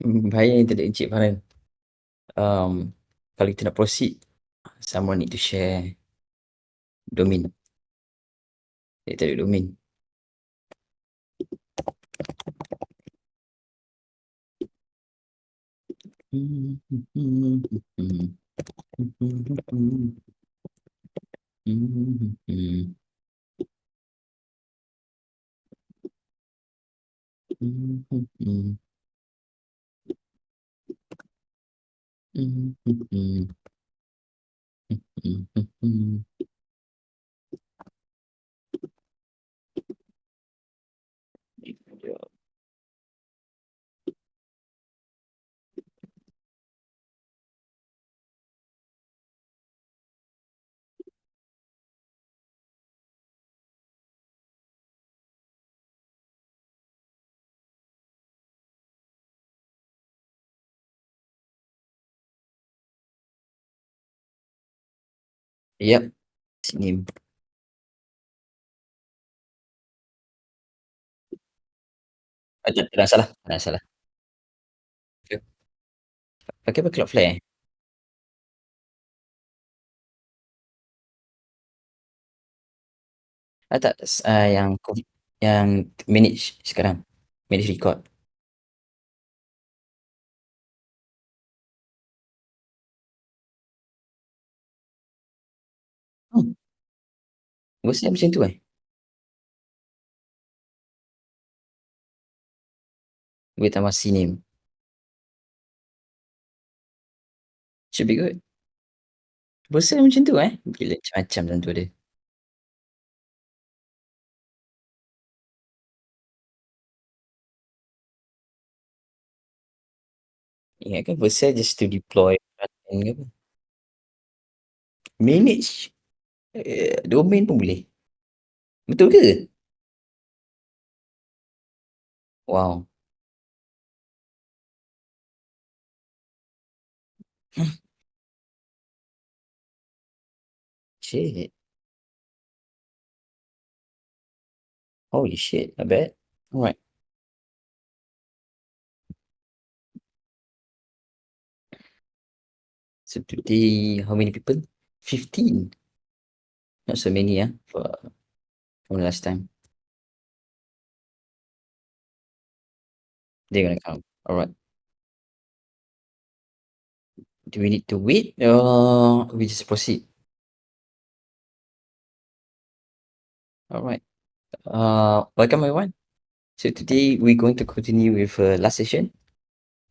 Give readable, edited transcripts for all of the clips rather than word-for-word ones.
Bahaya internet Encik Farhan. Um, Kalau kita nak proceed, someone need to share domain. Dia tak ada domain. Yep, sini. Tak salah, tak salah. Okay. Pakai apa Cloudflare eh? Tak, yang yang manage sekarang. Manage record. Hmm, website macam tu eh? Boleh tambah CNAME. Should be good. Website macam tu eh? Gila, macam-macam dalam tu ada. Ingat kan Vercel just to deploy front-end ke apa? Manage domain pun boleh. Betul ke? Wow. Shit. Holy shit, not bad. Alright. So today, how many people? 15. Not so many, from last time. They're gonna count. Alright. Do we need to wait or we just proceed? Alright. Welcome everyone. So today we're going to continue with last session.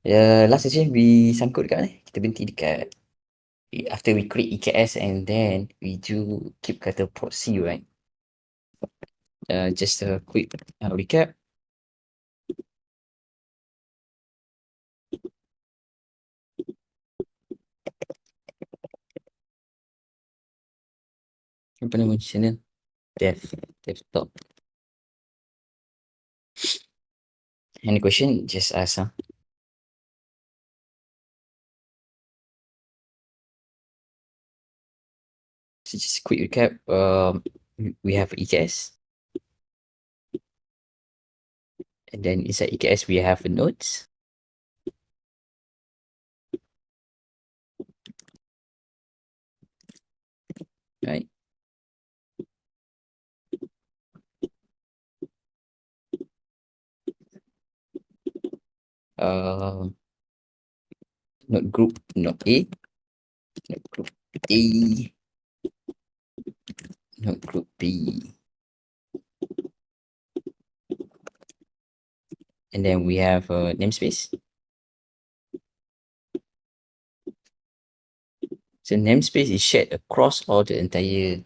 Last session we sangkut dekat mana? Kita berhenti dekat after we create EKS and then we do keep kata proxy, right? Just a quick recap. Apa nama channel? DevTalk. Any question? Just ask. So just a quick recap. We have EKS, and then inside EKS we have nodes. Right. Uh, Node group, node A, node group A, node group B, and then we have a namespace. So namespace is shared across all the entire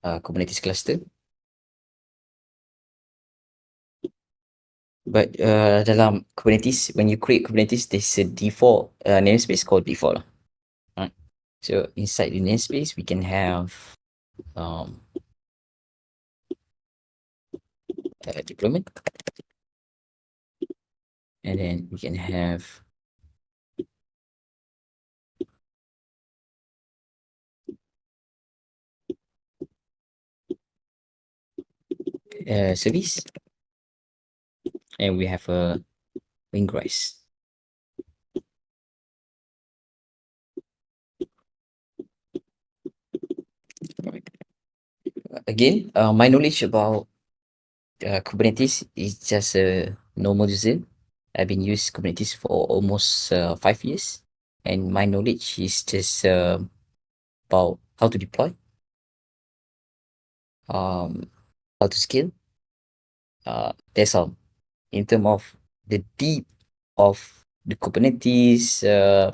Kubernetes cluster. But dalam Kubernetes, when you create Kubernetes, there's a default namespace called default. Right? So inside the namespace, we can have deployment, and then we can have service, and we have a ingress. Again, my knowledge about Kubernetes is just a normal user. I've been using Kubernetes for almost 5 years, and my knowledge is just about how to deploy, um, how to scale. That's all. In terms of the deep of the Kubernetes, uh,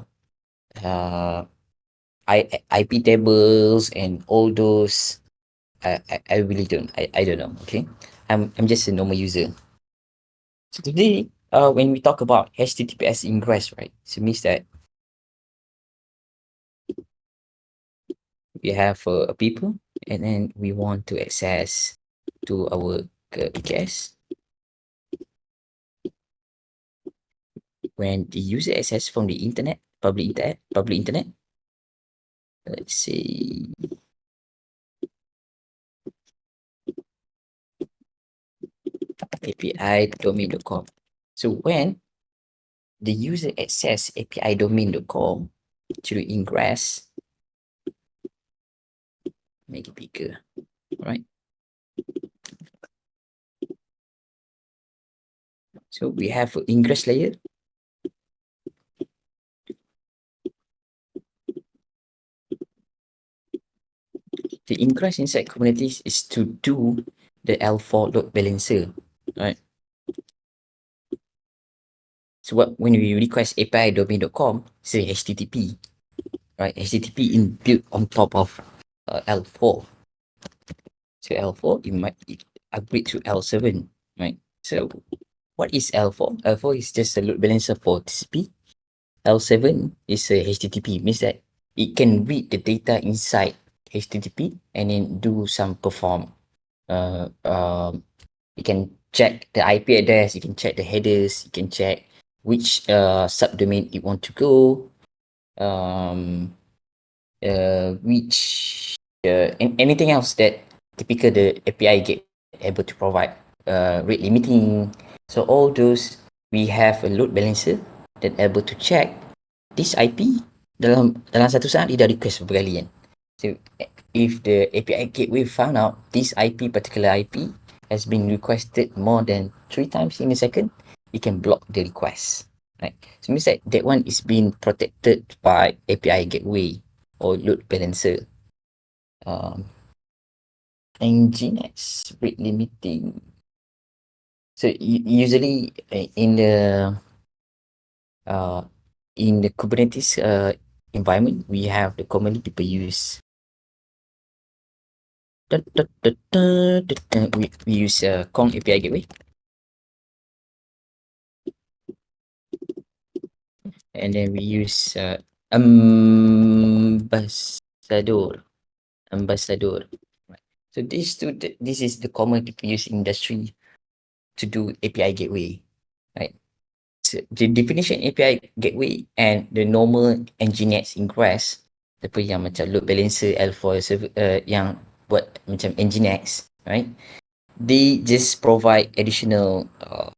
IP tables and all those, I really don't. I don't know. Okay, I'm just a normal user. So today, when we talk about HTTPS ingress, right? So it means that we have people, and then we want to access to our PKS. When the user access from the internet, public internet. Let's say API domain.com. So when the user access API domain.com through ingress, make it bigger, right? So we have an ingress layer. The ingress inside Kubernetes is to do the L4 load balancer, right? So when we request API domain.com, say HTTP, right? HTTP in built on top of L4. So L4, it might upgrade to L7, right? So what is L4? L4 is just a load balancer for TCP. L7 is a HTTP, means that it can read the data inside HTTP and then do some perform. You can check the IP address, you can check the headers, you can check which subdomain you want to go, um, which anything else that typical the API get able to provide, rate limiting. So all those, we have a load balancer that able to check this IP dalam satu saat dia dah request berapa kali kan. So if the API gateway found out this particular IP has been requested more than 3 times in a second, it can block the request. Right. So it means that that one is being protected by API gateway or load balancer. Um, Nginx rate limiting. So usually uh, in the Kubernetes environment, we have the commonly people use. We use Kong API gateway, and then we use ambassador. Ambassador. So this is the common people use industry to do API gateway, right? So the definition API gateway and the normal Nginx ingress, apa yang macam load balancer L4 server, yang buat macam Nginx, right? They just provide additional uh,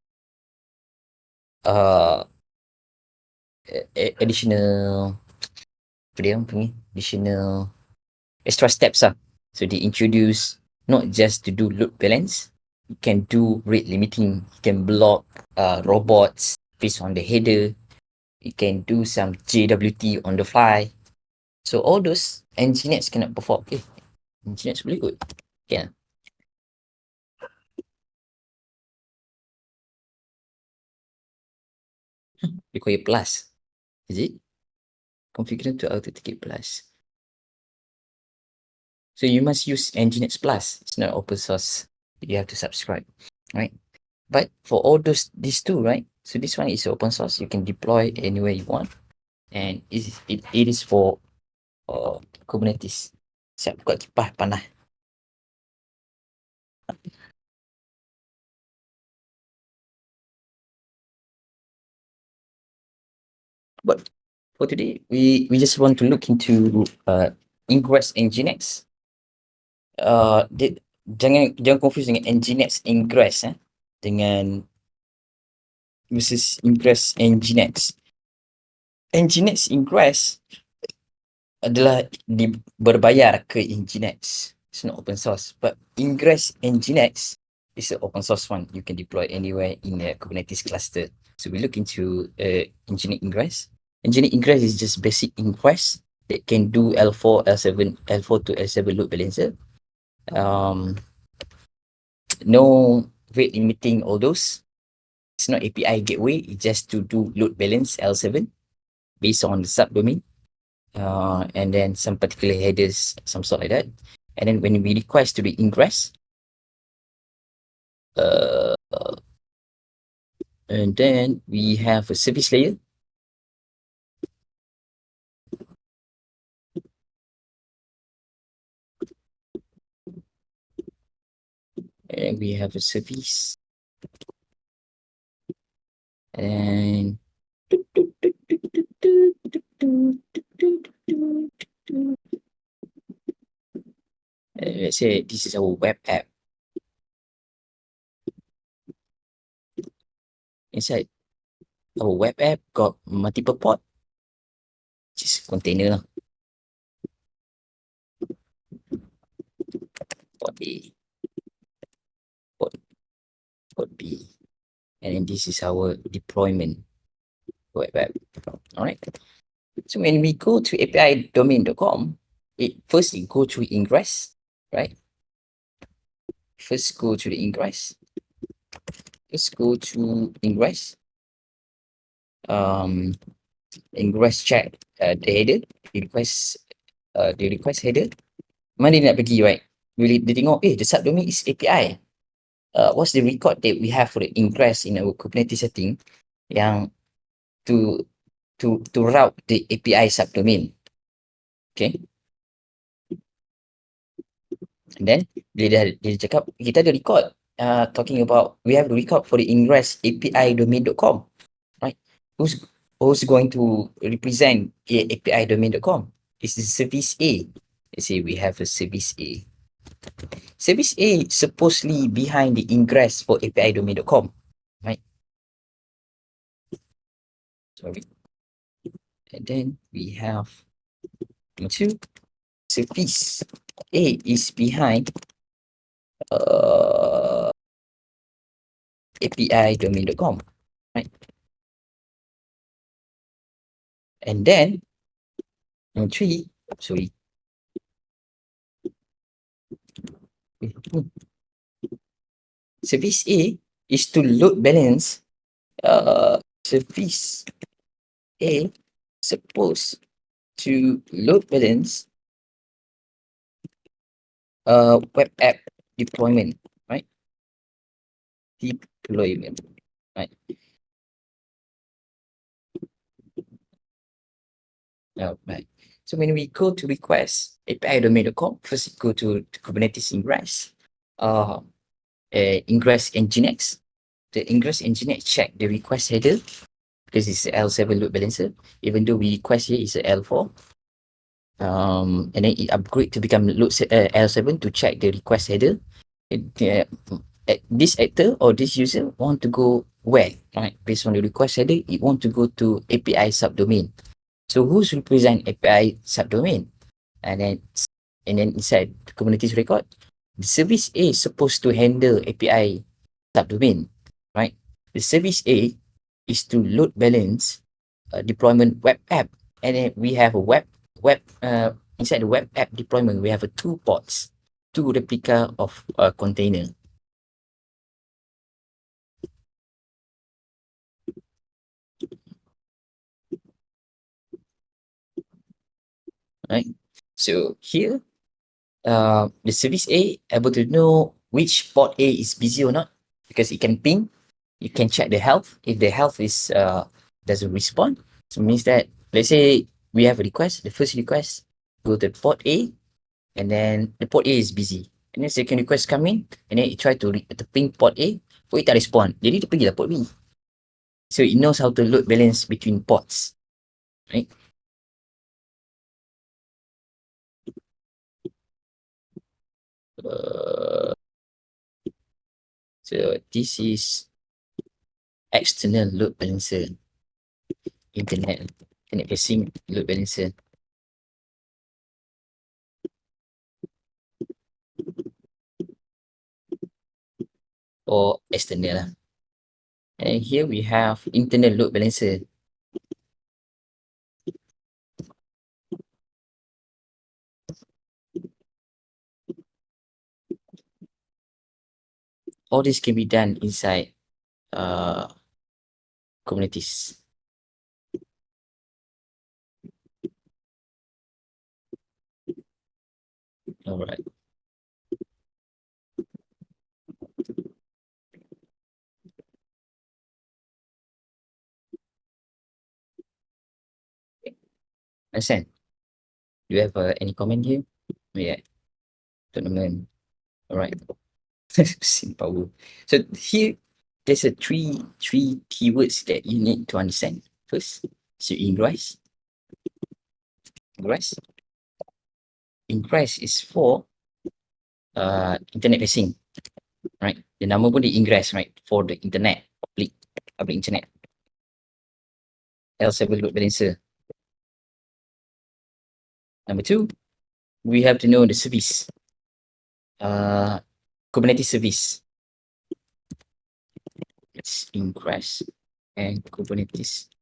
additional apa dia panggil, additional extra steps lah. So they introduce not just to do load balance, you can do rate limiting, you can block robots based on the header, you can do some JWT on the fly. So all those engineers cannot perform. Okay, engineers boleh kot. Yeah. Require plus. Is it? Configure to authenticate plus. So you must use Nginx Plus. It's not open source. You have to subscribe, right? But for all these two, right? So this one is open source. You can deploy anywhere you want, and it is for Kubernetes. Siap buka kipas panas. But for today, we just want to look into ingress Nginx. Jangan confuse dengan Nginx ingress dengan versus ingress Nginx. Nginx ingress adalah berbayar ke Nginx. It's not open source, but Ingress Nginx is the open source one. You can deploy anywhere in a Kubernetes cluster. So we look into Nginx Ingress. Nginx Ingress is just basic ingress that can do L4, L7, L4 to L7 load balancer. No rate limiting, all those. It's not API gateway. It's just to do load balance L7 based on the subdomain. And then some particular headers, some sort like that. And then when we request to the ingress, and then we have a service layer. And we have a service. And let's say this is our web app. Inside our web app got multiple port, which is container lah. Port A, port B, and then this is our deployment web app. All right. So when we go to api-domain.com, it first go to ingress, right? First go to the ingress. Let's go to ingress. Ingress check the header, the request header. Mana dia nak pergi, right? Dia tengok, the subdomain is API. What's the record that we have for the ingress in our Kubernetes setting yang to route the API subdomain. Okay. And then dia cakap kita ada record talking about we have the record for the ingress api-domain.com, right? Who's going to represent api-domain.com? It's the service A. Let's say we have a service A. Service A supposedly behind the ingress for api-domain.com, right? Sorry. And then we have number 2. Service A is behind api-domain.com, right? And then number 3, sorry. Service A is to load balance. Service A supposed to load balance web app deployment, right? Deployment, right? Right. So when we go to request api-domain.com, first go to Kubernetes ingress, ingress Nginx. The ingress Nginx check the request header because it's L7 load balancer. Even though we request here is a L4, and then it upgrade to become L7 to check the request header. This actor or this user want to go where, right? Based on the request header, it want to go to API subdomain. So who's represent API subdomain? And then inside the Kubernetes record, the service A is supposed to handle API subdomain, right? The service A is to load balance deployment web app, and then we have a web inside the web app deployment we have 2 ports, 2 replica of a container. Right. So here, the service A able to know which port A is busy or not because it can ping. You can check the health. If the health is doesn't respond, so it means that let's say we have a request. The first request go to port A, and then the port A is busy. And then second request come in, and then it try to ping port A, port A tak respond. Jadi dia pergi lah port B. So it knows how to load balance between ports, right? So this is external load balancer, internet facing load balancer. or external. And here we have internal load balancer. All this can be done inside Kubernetes. All right. Understand? Do you have any comment here? Yeah, tournament. All right. Sim power. So here, there's a three keywords that you need to understand. First, so ingress. Ingress. Ingress is for internet facing, right? The nama pun di ingress, right? For the internet, public internet. L7 load balancer. Number two, we have to know the service. Kubernetes service. It's ingress and Kubernetes.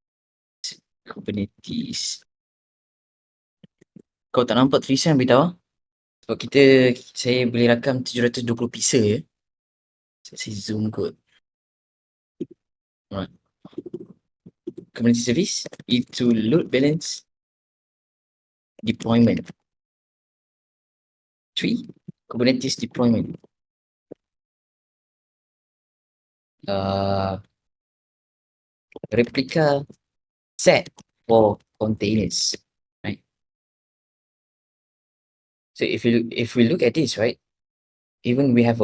Kubernetes. Kau tak nampak tulisan beritahu? Sebab saya boleh rakam 720 pixel je. Saya zoom kot. Alright. Kubernetes service itu load balance deployment. 3. Kubernetes deployment. Replica set for containers. Right. So if we look at this, right, even we have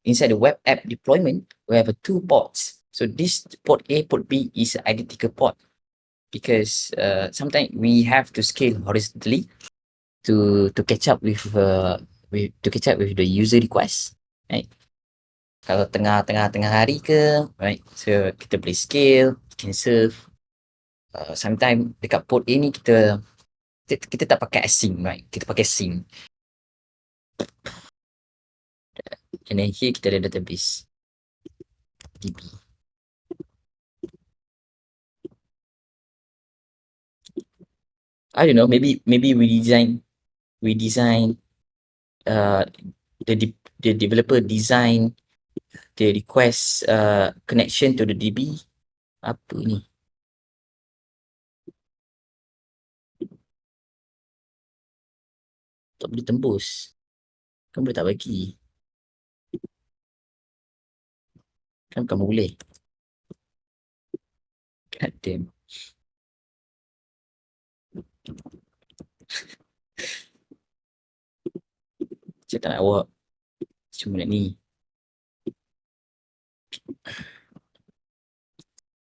inside the web app deployment, we have 2 ports. So this port A, port B is identical port because sometimes we have to scale horizontally to catch up with the user request, right? Kalau tengah hari ke, right? So kita boleh scale, can serve. Sometimes dekat port A ni kita tak pakai async, right? Kita pakai sync. And then here kita ada database DB. I don't know, maybe we design the developer design the request connection to the DB. Apa ni? Tak boleh tembus. Kan boleh tak bagi. Kan kamu boleh. God damn. Saya tak nak awak. Cuma nak ni.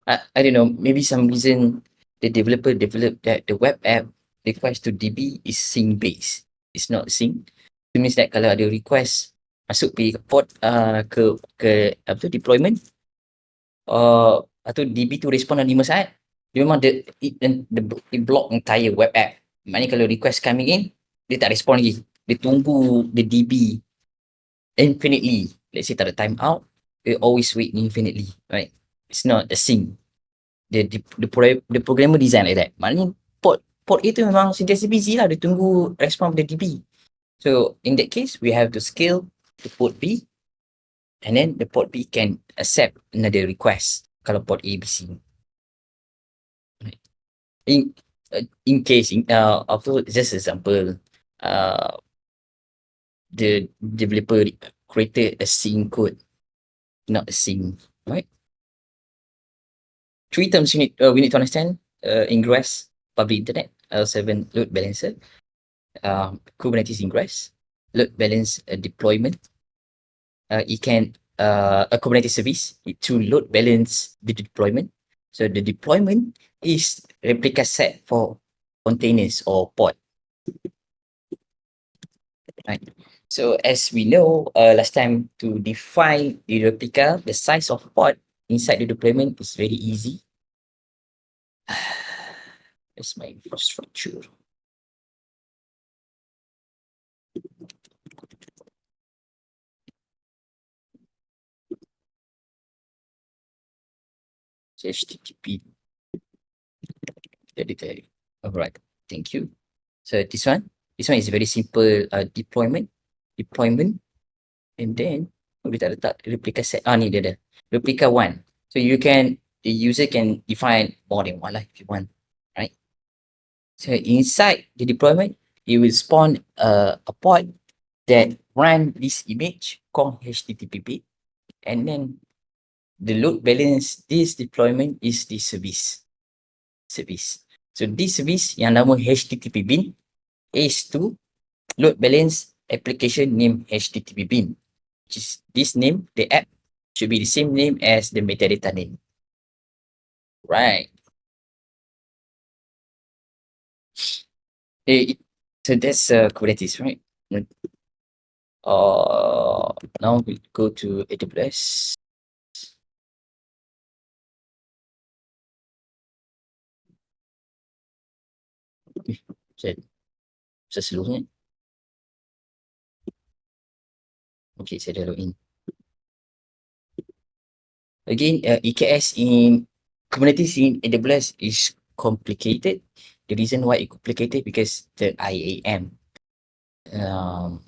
I don't know, maybe some reason the developer developed that the web app request to DB is sync based. It's not sync. It means that kalau ada request masuk pergi ke port ke apa tu deployment atau DB tu respond dalam 5 saat, dia memang it block entire web app. Maknanya kalau request coming in, dia tak respond lagi. Dia tunggu the DB infinitely. Let's say tak ada time out, they always wait infinitely, right? It's not a sync. The programmer design like that. Maknanya port itu memang sentiasa busy lah. Dia tunggu respon dari DB. So in that case, we have to scale the port B, and then the port B can accept another request kalau port A busy. In case, just example, the developer created a sync code, not a sync, right? 3 terms we need to understand: ingress, public internet, L7 load balancer, Kubernetes ingress, load balance deployment. It can a Kubernetes service to load balance the deployment. So the deployment is replica set for containers or pod. Right. So as we know, last time to define the replica, the size of pod inside the deployment is very easy. That's my infrastructure. HTTP. Alright, thank you. So this one is very simple deployment, and then dia tak letak replica set. Ni dia ada. Replica 1. So the user can define more than one lah if you want, right? So inside the deployment, it will spawn a pod that run this image called HTTP, and then the load balance this deployment is the service. So this service yang nama HTTP bin is to load balance application name HTTP bin, which is this name, the app should be the same name as the metadata name. Right. So that's Kubernetes, right? Now we go to AWS. Saya seluruhnya. Okay, saya dah login. Again, EKS in Kubernetes in AWS is complicated. The reason why it's complicated because the IAM. Kalau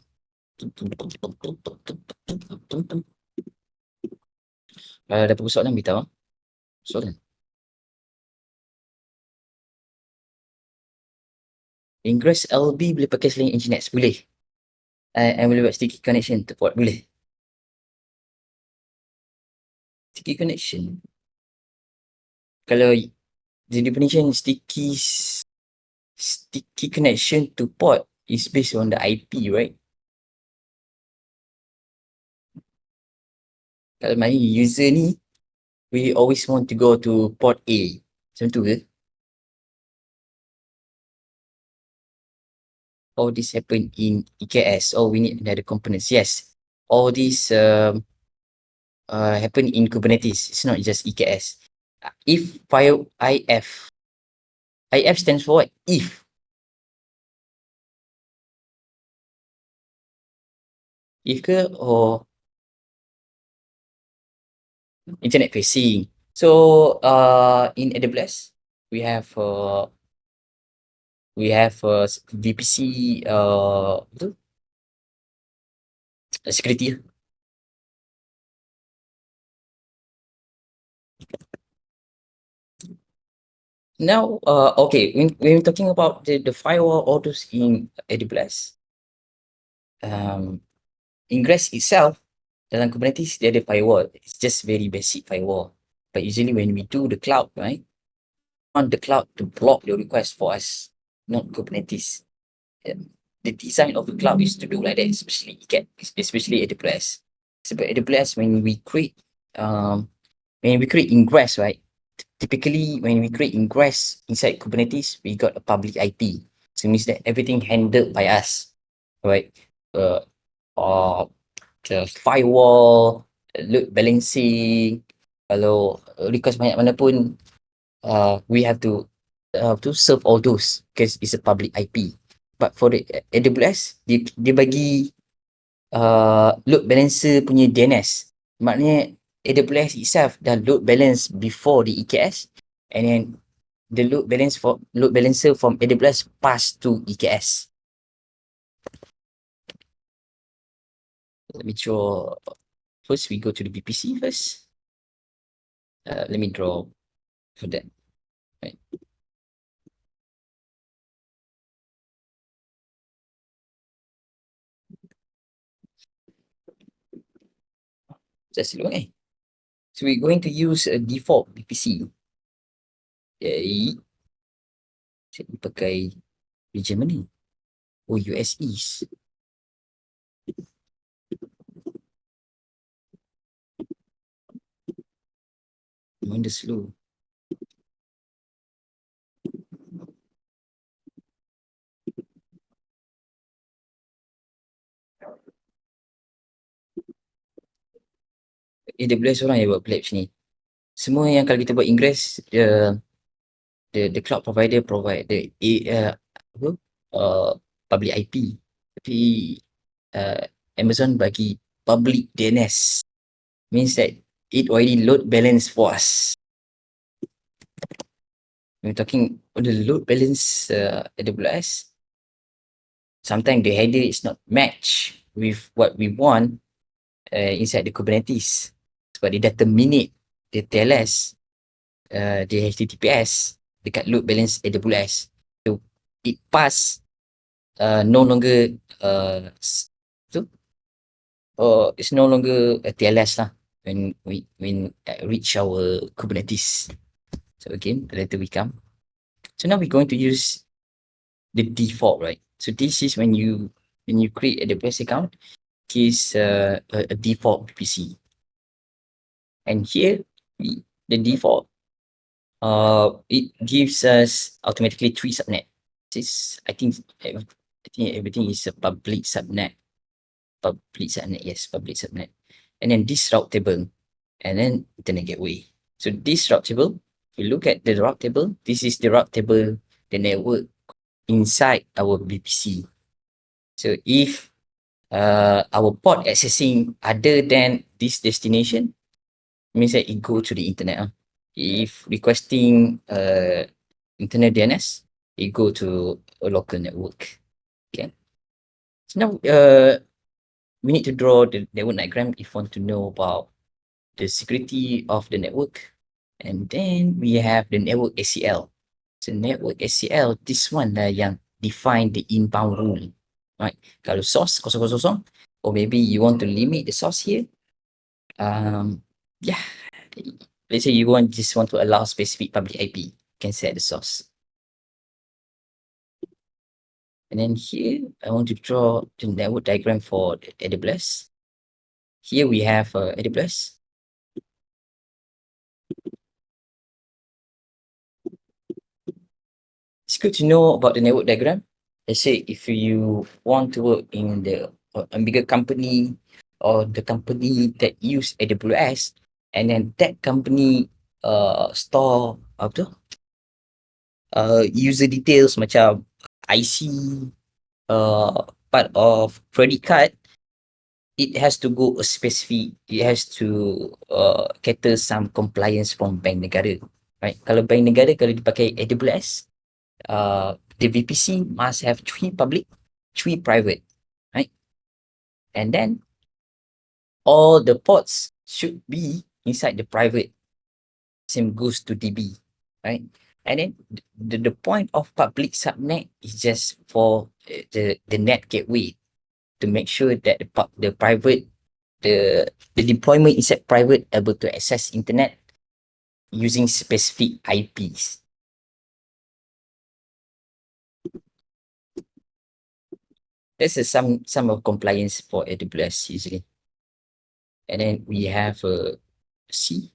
ada persoalan, beritahu. Soalan. Ingress LB boleh pakai selain Nginx? Boleh. And boleh buat sticky connection to port? Boleh. Sticky connection. Kalau the definition sticky connection to port is based on the IP, right? Kalau main user ni, we always want to go to port A. Macam tu ke? All this happen in EKS. Oh, we need another components. Yes. All this happen in Kubernetes. It's not just EKS. If file IF. IF stands for what? If. If ke or internet facing. So in AWS we have VPC security. Now okay, when we're talking about the firewall orders in AWS, Ingress itself dalam Kubernetes dia ada firewall. It's just very basic firewall. But usually when we do the cloud, right, on the cloud to block the request for us, not Kubernetes. The design of the cloud is to do like that, especially AWS. Sebab AWS when we create ingress, right? Typically when we create ingress inside Kubernetes, we got a public IP. So it means that everything handled by us, right? The firewall, load balancing, kalau request banyak mana pun, we have to serve all those because it's a public IP. But for the AWS, dia bagi load balancer punya DNS. Maknanya AWS itself dah load balance before the EKS, and then the load balancer from AWS pass to EKS. Let me draw. First, we go to the VPC first. Let me draw for that. Right. Just look, So we're going to use a default VPC. Okay. Saya pakai region mana? Oh, US East. Mana slow? AWS orang yang buat play macam ni. Semua yang kalau kita buat ingress, the cloud provider provide the public IP. Tapi Amazon bagi public DNS. Means that it already load balance for us. We're talking on the load balance AWS. Sometimes the header is not matched with what we want inside the Kubernetes. Sebab dia dah terminate the TLS, the HTTPS dekat load balance AWS. So it pass no longer tu it's no longer a TLS lah when we reach our Kubernetes. So again, later we come. So now we're going to use the default, right? So this is when you create a AWS account, is a default VPC. And here the default it gives us automatically 3 subnet. I think everything is a public subnet. Yes, public subnet. And then this route table, and then internet gateway. So this route table, if you look at the route table, this is the route table, the network inside our VPC. So if our port accessing other than this destination, means that it go to the internet. If requesting internet DNS, it go to a local network. Okay. So now we need to draw the network diagram if you want to know about the security of the network. And then we have the network ACL. So network ACL, this one lah yang define the inbound rule. Right. Kalau source 000, or maybe you want to limit the source here. Yeah. Let's say you just want to allow specific public IP, you can set the source. And then here, I want to draw the network diagram for the AWS. Here we have AWS. It's good to know about the network diagram. Let's say if you want to work in a bigger company or the company that use AWS, and then that company store apa tu? User details macam IC, part of credit card, it has to go a specific, it has to cater some compliance from bank negara, right? Kalau bank negara, kalau dipakai AWS, the VPC must have 3 public, 3 private, right? And then all the ports should be inside the private. Same goes to DB, right? And then the point of public subnet is just for the net gateway to make sure that the private, the deployment inside private able to access internet using specific IPs. This is some of compliance for AWS usually. And then we have C.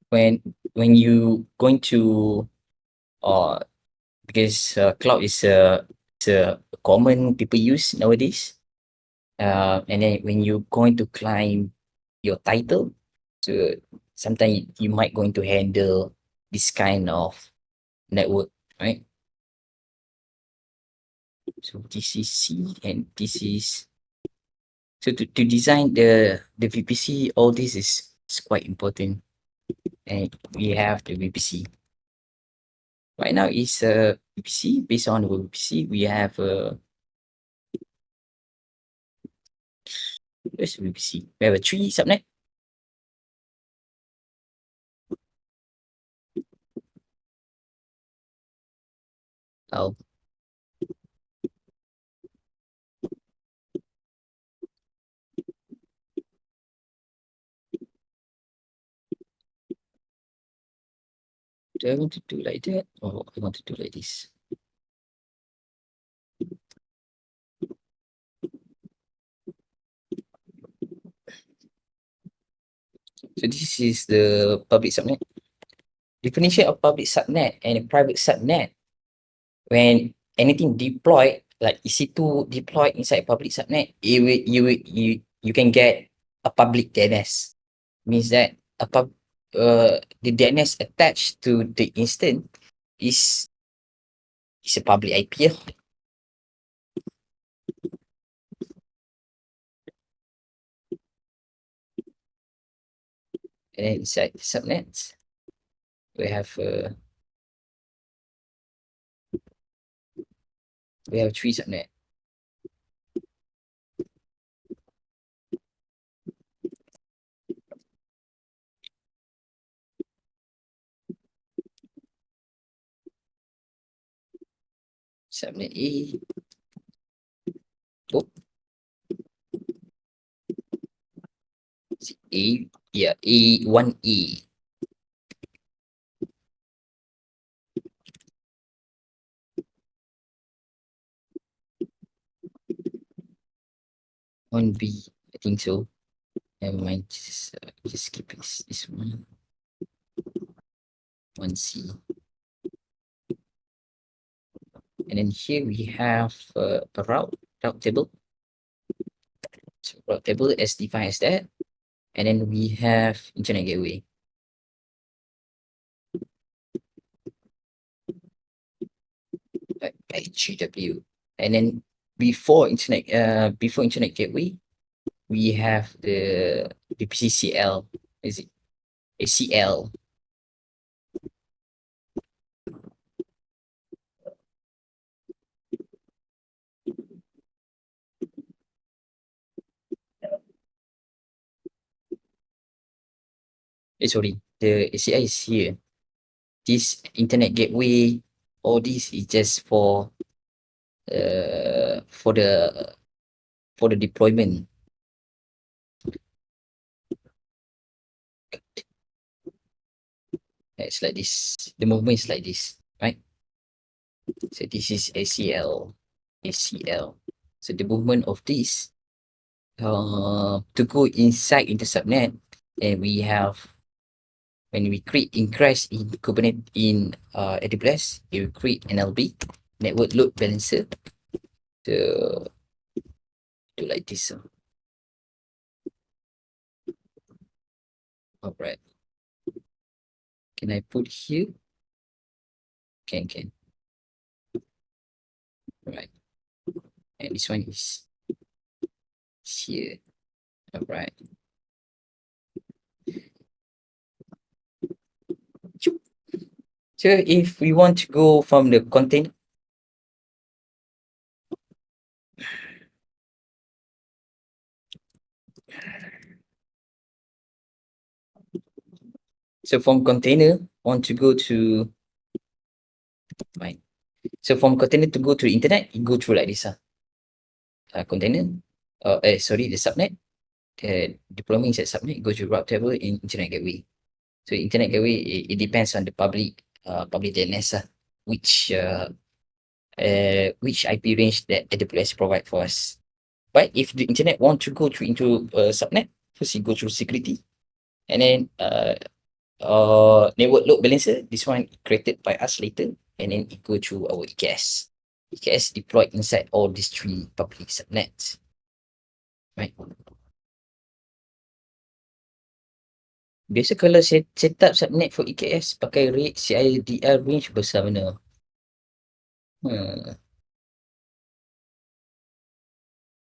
When you going to because cloud is a common people use nowadays. And then when you're going to climb your title, so sometimes you might going to handle this kind of network, right? So this is C and this is, so to design the VPC, all this is quite important. And we have the VPC. Right now is a VPC. Based on the VPC, we have where's VPC? We have a 3 subnet. Oh, do I want to do like that or I want to do like this? So this is the public subnet. Definition of public subnet and private subnet. When anything deployed, like EC2 deployed inside public subnet, you can get a public DNS. Means that the DNS attached to the instance is a public IP. And then inside the subnets, we have three subnet. Subnet A. Oh, A. Yeah, A1E. 1B. I think so. Never mind. Just skip this one. 1C. And then here we have a route table. So route table is defined as that. And then we have internet gateway. Like HGW. And then before internet gateway, we have the PCCL. Is it ACL? Sorry, the ACL is here. This internet gateway, all this is just for the deployment. It's like this. The movement is like this, right? So this is ACL. So the movement of this to go inside into subnet, and we have when we create ingress in Kubernetes in AWS, you create NLB, network load balancer, to do like this. All right. Can I put here? Can. Right. And this one is here. All right. So if we want to go from the container, so from container, want to go to right. So from container to go to the internet, you go through like this. Container, sorry, the subnet, the deployment inside subnet goes to route table in internet gateway. So internet gateway, it depends on the public DNS, which IP range that AWS provide for us. But if the internet want to go through into subnet, first you go through security, and then network load balancer. This one created by us later, and then it go through our EKS. EKS deployed inside all these three public subnets, right? Biasa kalau set up subnet for EKS pakai rate CIDR range besar mana? Hmm.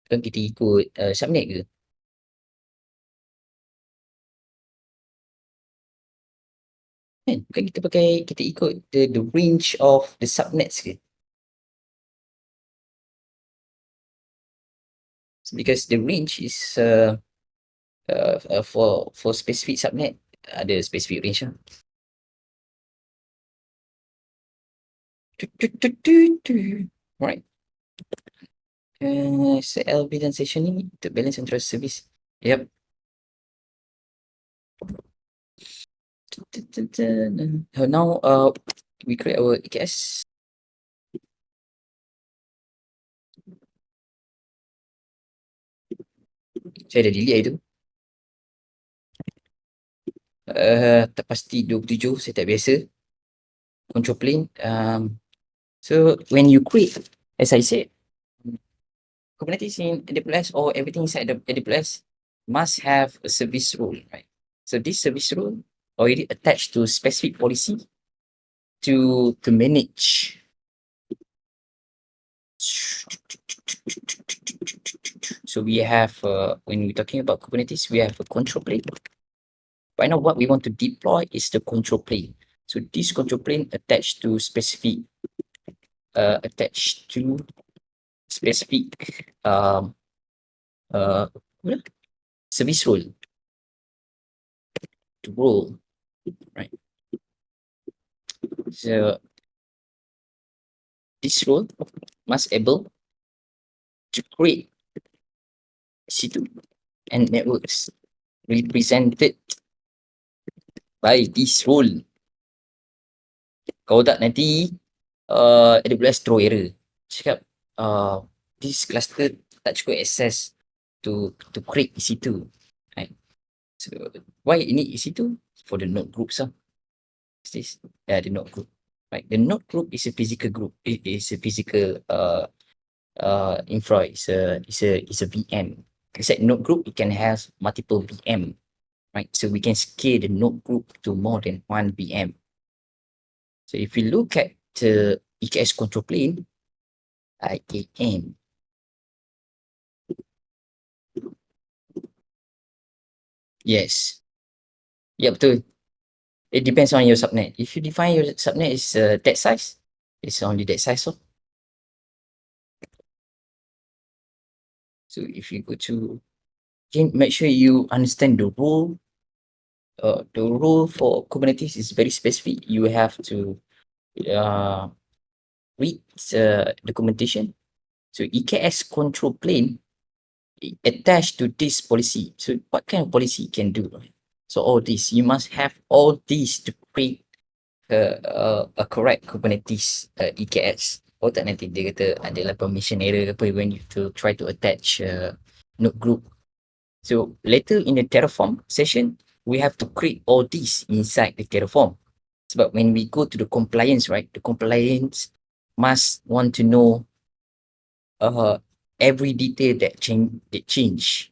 Kan kita ikut subnet ke? Kan? Bukan kita ikut the range of the subnets ke? Because the range is for specific subnet ada specific range lah. Right. LB dan session ni untuk balance antara service. Yep. So now we create our EKS. Saya dah delete itu. Tak pasti 27, saya tak biasa. Control plane. So when you create, as I said, Kubernetes in AWS or everything inside the AWS must have a service rule, right? So this service rule already attached to specific policy to manage. So we have when we're talking about Kubernetes, we have a control plane. Right now, what we want to deploy is the control plane. So this control plane attached to specific um uh service role to role, right? So this role must able to create C2 and networks represented by this role. Kalau tak nanti AWS throw error. Cakap this cluster tak cukup access to create EC2. Right? So why you need EC2? For the node groups. This the node group. Right. The node group is a physical group. It is a physical infra. It's a VM. Inside node group, it can have multiple VM. Right. So we can scale the node group to more than one VM. So if you look at the EKS control plane, IAM. Yes. Ya, betul. It depends on your subnet. If you define your subnet is that size, it's only that size. So if you go to, make sure you understand the rule. The rule for Kubernetes is very specific. You have to read the documentation. So EKS control plane attached to this policy. So what kind of policy you can do? So all this, you must have all these to create a correct Kubernetes EKS. Oh tak, nanti dia kata adalah permission error apa when you to try to attach node group. So later in the Terraform session, we have to create all these inside the Terraform. Sebab when we go to the compliance, right, the compliance must want to know every detail that change.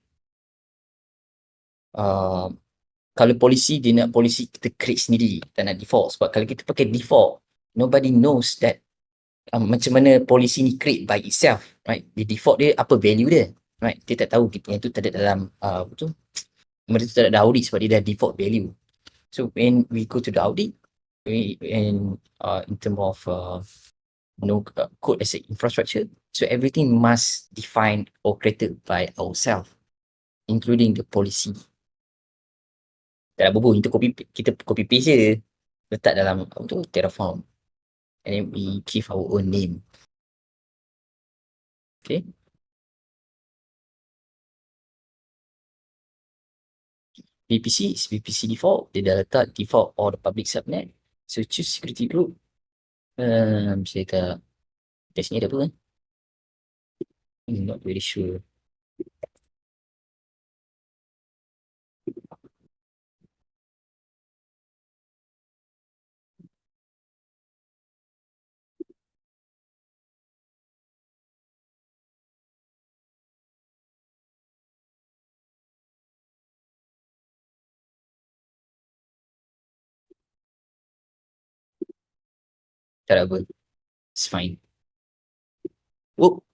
Kalau polisi, dia nak polisi kita create sendiri, tak nak default. Sebab kalau kita pakai default, nobody knows that macam mana polisi ni create by itself, right? Di default dia apa value dia, right? Dia tak tahu yang tu tak ada dalam apa tu, benda tu tak ada audit sebab dia dah default value. So when we go to the audit, in term of code as an infrastructure, so everything must defined or created by ourselves, including the policy. Tak ada bubu, kita copy paste je, letak dalam apa tu, Terraform, and then we give our own name. Okay. VPC is VPC default. Dia dah letak default all the public subnet. So choose security group. Saya kata test ni ada apa kan? Not very sure. Tak ada apa. It's fine. Oh.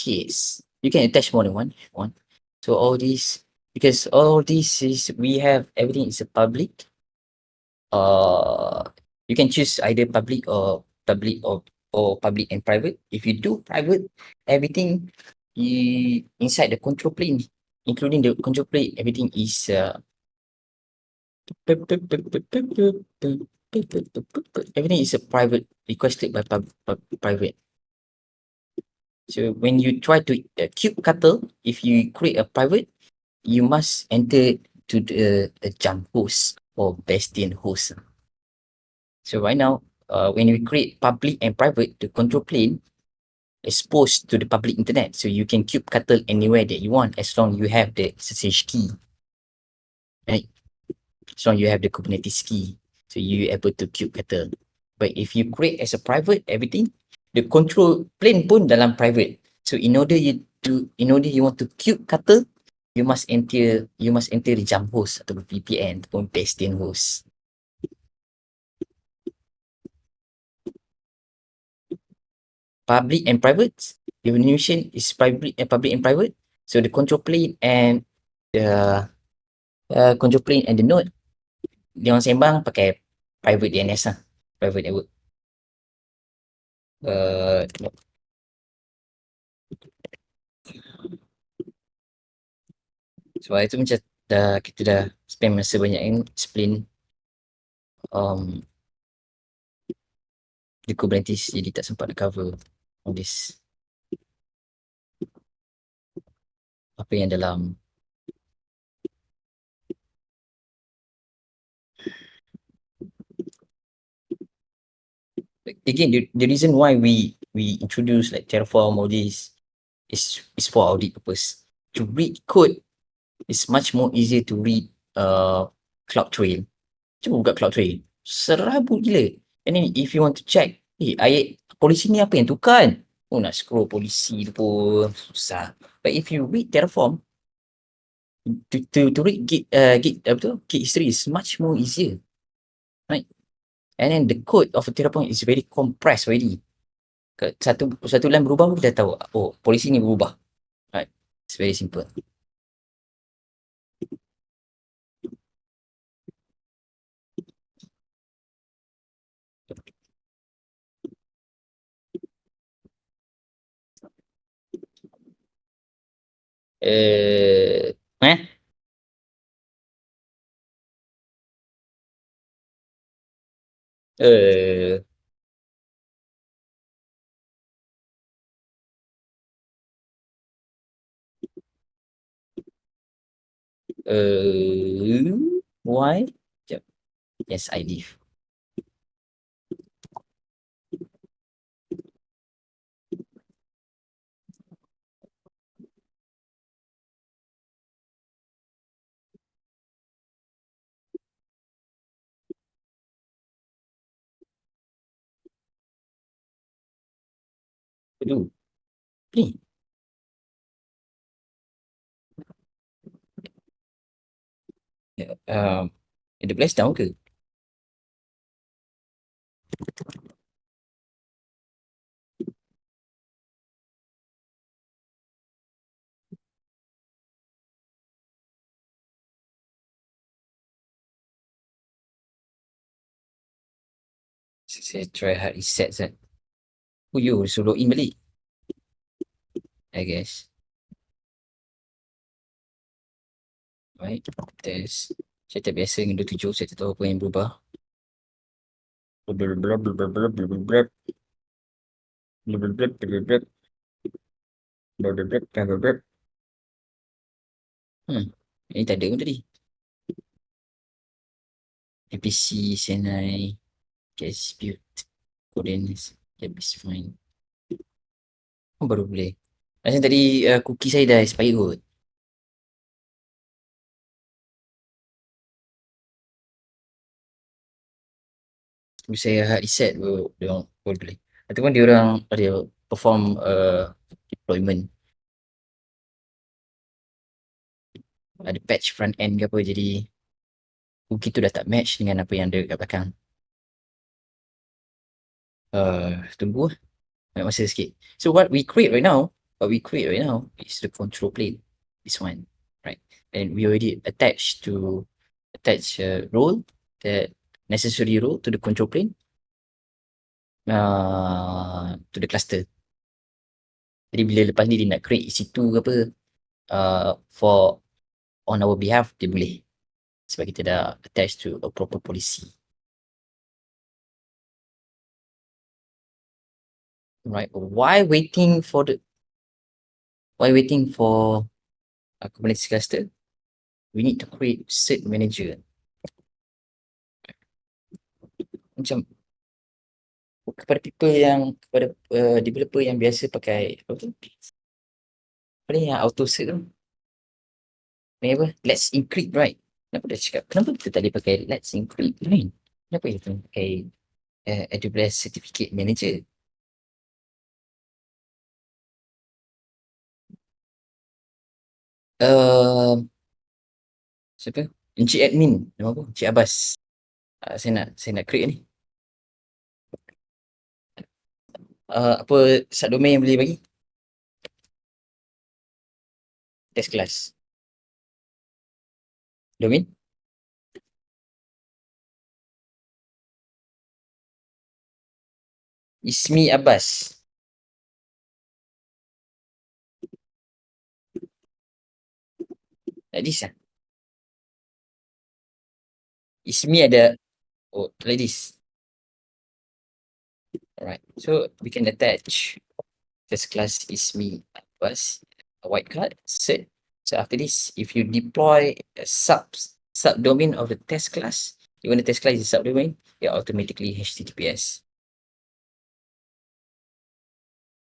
Yes. You can attach more than one if you want. So all these, because all this is, we have everything is a public. You can choose either public or public and private. If you do private, everything inside the control plane, including the control plane, everything is everything is a private, requested by private. So when you try to kubectl, if you create a private, you must enter to the jump host or bastion host. So right now, when we create public and private, the control plane exposed to the public internet. So you can kubectl anywhere that you want as long you have the SSH key. Right? As long you have the Kubernetes key. So you able to kubectl. But if you create as a private, everything, the control plane pun dalam private. So in order you want to kubectl, you must enter the jump host atau VPN ataupun bastion host. Public and private, definition is public and private. So the control plane and the control plane and the node, dia orang sembang pakai private DNS lah, private network. Uh, sebab itu macam kita dah spend masa banyak kan explain di Kubernetes, jadi tak sempat nak cover all this, apa yang dalam. Again, the reason why we introduce like Terraform, all this is for audit purpose. To read code is much more easier to read CloudTrail. Cuba buka CloudTrail, serabut gila. And then if you want to check, ayat polisi ni apa yang tukar kan? Oh, nak scroll polisi tu pun susah. But if you read Terraform, to read Git history is much more easier, right? And then the code of Terraform is very compressed already. Satu line berubah pun kita tahu, oh, polisi ni berubah. Right? It's very simple. Eh? Eh, why? Sekejap. Yes, I leave. Aduh. Ni. The place down ke? Saya try hard reset set. Oh, you suruh in balik, I guess. Right, test. Saya tak biasa dengan 27, saya tak tahu apa yang berubah. Ini tak ada pun tadi. APC, CNI, dispute, coordinates, yep, is fine. Oh, baru boleh. Macam tadi cookie saya dah expire kot. Tapi saya hard reset baru dia orang boleh. Ataupun dia orang ada perform deployment. Ada patch front end ke apa, jadi cookie tu dah tak match dengan apa yang ada kat belakang. Tunggu lah. Banyak masa sikit. So what we create right now is the control plane. This one, right? And we already attach role, that necessary role to the control plane, to the cluster. Jadi bila lepas ni dia nak create EC2 ke apa, for on our behalf, dia boleh. Sebab kita dah attach to a proper policy. Right? Why waiting for Kubernetes cluster? We need to create cert manager. Macam kepada developer yang biasa pakai apa tu? Apa ni yang auto cert tu? Ni apa? Let's encrypt, right? Kenapa dia cakap? Kenapa kita tak boleh pakai let's encrypt, right? Kenapa kita pakai AWS certificate manager? Siapa? Encik admin, nama apa? Encik Abbas. Saya nak create ni. Apa subdomain yang boleh bagi? Test class. Domain? Ismi Abbas. Like this ah. Ismi ada, oh, like this. Alright. So we can attach first class Ismi Abbas, a white card, set. So after this, if you deploy a subdomain of the test class, you want the test class is subdomain, it automatically HTTPS.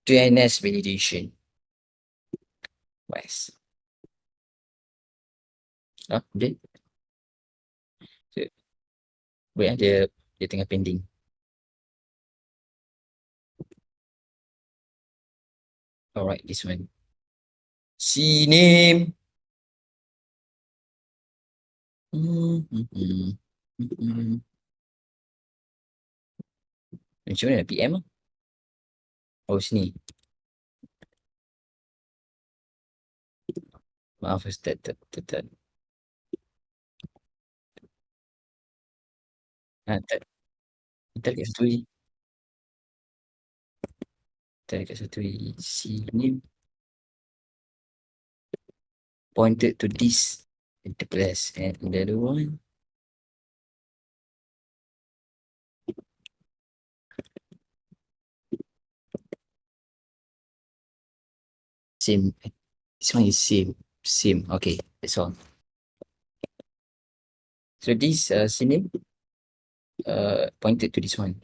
DNS validation. Wise. Ah, dia, wait, dia tengah pending. Alright, this one. CNAME. Macam mana PM ah? Oh, sini. Maaf, Ustaz. Tak. Tak. Kita dekat satu lagi. Kita dekat satu lagi. CNAME. Pointed to this enterprise. And the other one. Same. This one is same. Same. Okay, that's all. So this CNAME pointed to this one.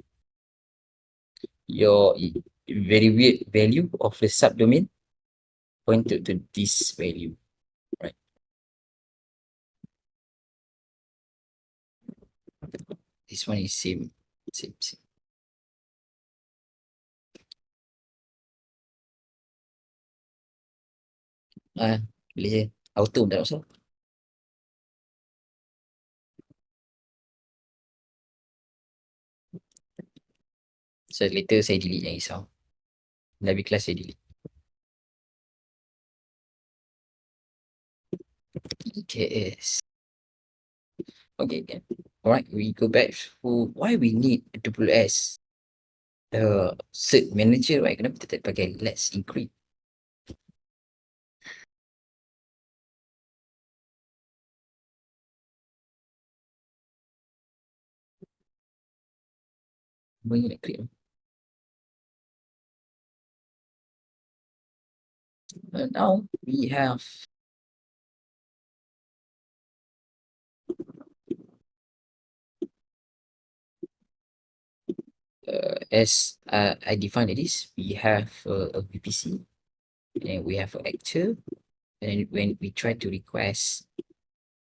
Your very weird value of the subdomain pointed to this value. Right. This one is same. Boleh je. Auto tak masalah. So later saya delete, jangan risau. Dah habis kelas saya delete. EKS. Okay. Alright, we go back to why we need AWS cert manager, right? Kenapa kita tak pakai let's encrypt? Boleh encrypt. Now we have as I defined this, we have a VPC and we have an actor, and when we try to request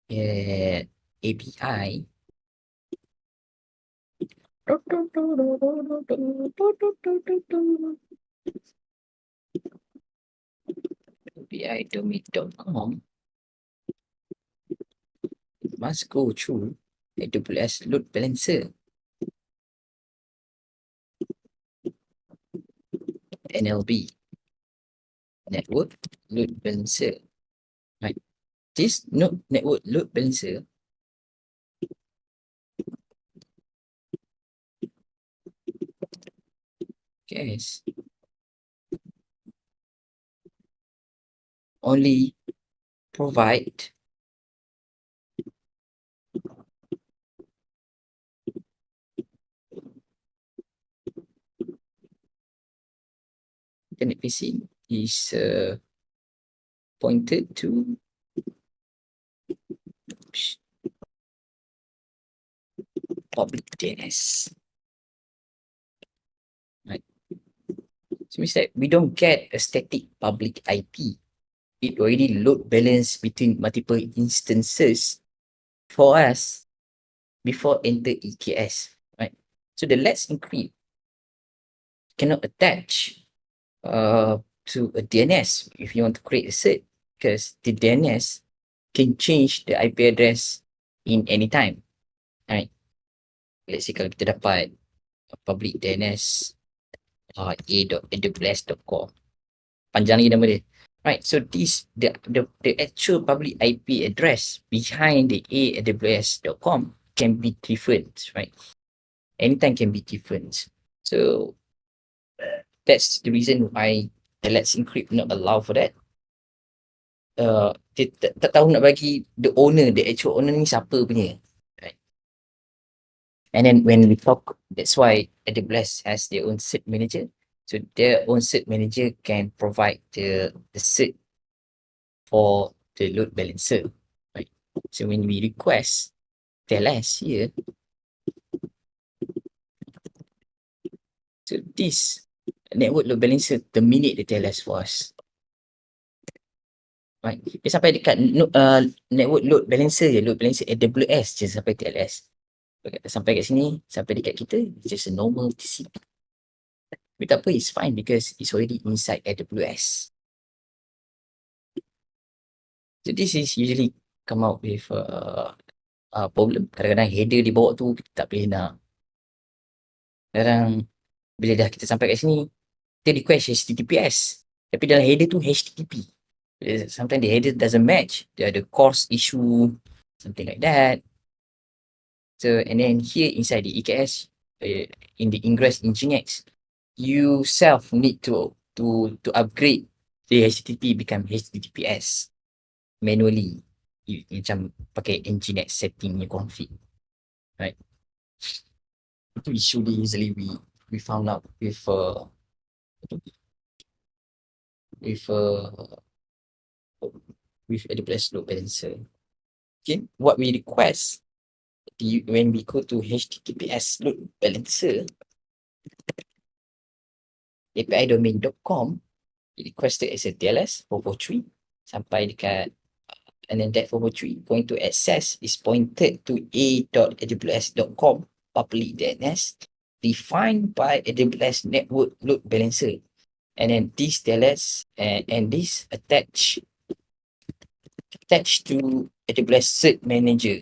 API, API domain.com must go through AWS load balancer. NLB, network load balancer. Right. This network load balancer guys only provide internet facing is pointed to public DNS. Right. So means that we don't get a static public IP. It already load balance between multiple instances for us before enter EKS. Right. So the let's encrypt cannot attach to a DNS if you want to create a cert, because the DNS can change the IP address in any time. Right. Let's say kalau kita dapat public DNS a.aws.com, panjang lagi nama dia, right? So this the actual public IP address behind the aws.com can be different, right? Anytime can be different. So that's the reason why the Let's Encrypt not allow for that. Dia tak tahu nak bagi the owner, the actual owner ni siapa punya, right? And then when we talk, that's why AWS has their own cert manager. So their own cert manager can provide the cert for the load balancer, right? So when we request TLS here, so this network load balancer terminate the TLS for us, right? Dia sampai dekat network load balancer je, load balancer AWS je sampai TLS. Sampai kat sini, sampai dekat kita, it's just a normal TCP. Tapi tak apa, it's fine because it's already inside AWS. So this is usually come out with problem. Kadang-kadang header dibawa tu kita tak boleh nak. Kadang bila dah kita sampai kat sini, kita request HTTPS. Tapi dalam header tu HTTP. Sometimes the header doesn't match. Dia ada course issue, something like that. So and then here inside the EKS, in the ingress Nginx, you self need to upgrade the HTTP become HTTPS manually. Macam pakai Nginx setting ni config, right? Itu usually we found out with AWS load balancer. Okay, what we request when we go to HTTPS load balancer, api-domain.com, requested as a TLS 443 sampai dekat, and then that 443 going to access is pointed to a.aws.com public DNS defined by AWS network load balancer, and then this TLS and this attached to AWS cert manager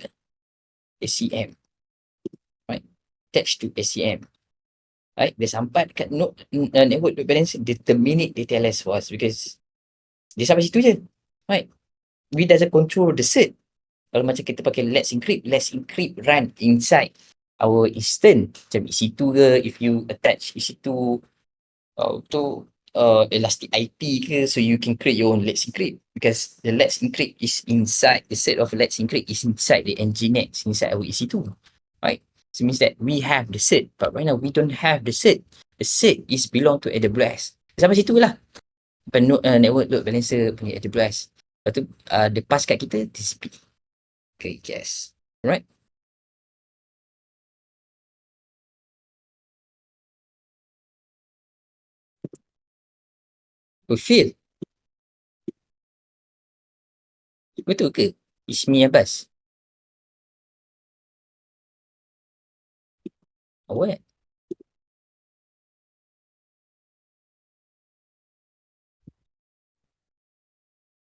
ACM, right? Attached to ACM, right? Dia sampai dekat network load balancer, dia terminate the TLS for us because dia sampai situ je, right? We doesn't control the cert. Kalau macam kita pakai Let's Encrypt run inside our instance, macam EC2 ke, if you attach EC2 to elastic IP ke, so you can create your own Let's Encrypt because the Let's Encrypt is inside, the set of Let's Encrypt is inside the Nginx, inside our EC2, right? So it means that we have the cert, but right now we don't have the cert. The cert is belong to AWS. Sampai situ lah. Network load balancer punya AWS. Lepas tu, dia pass kat kita TCP. Okay, yes. Alright. Fulfill. Betul ke? Ismi Abbas. Awak?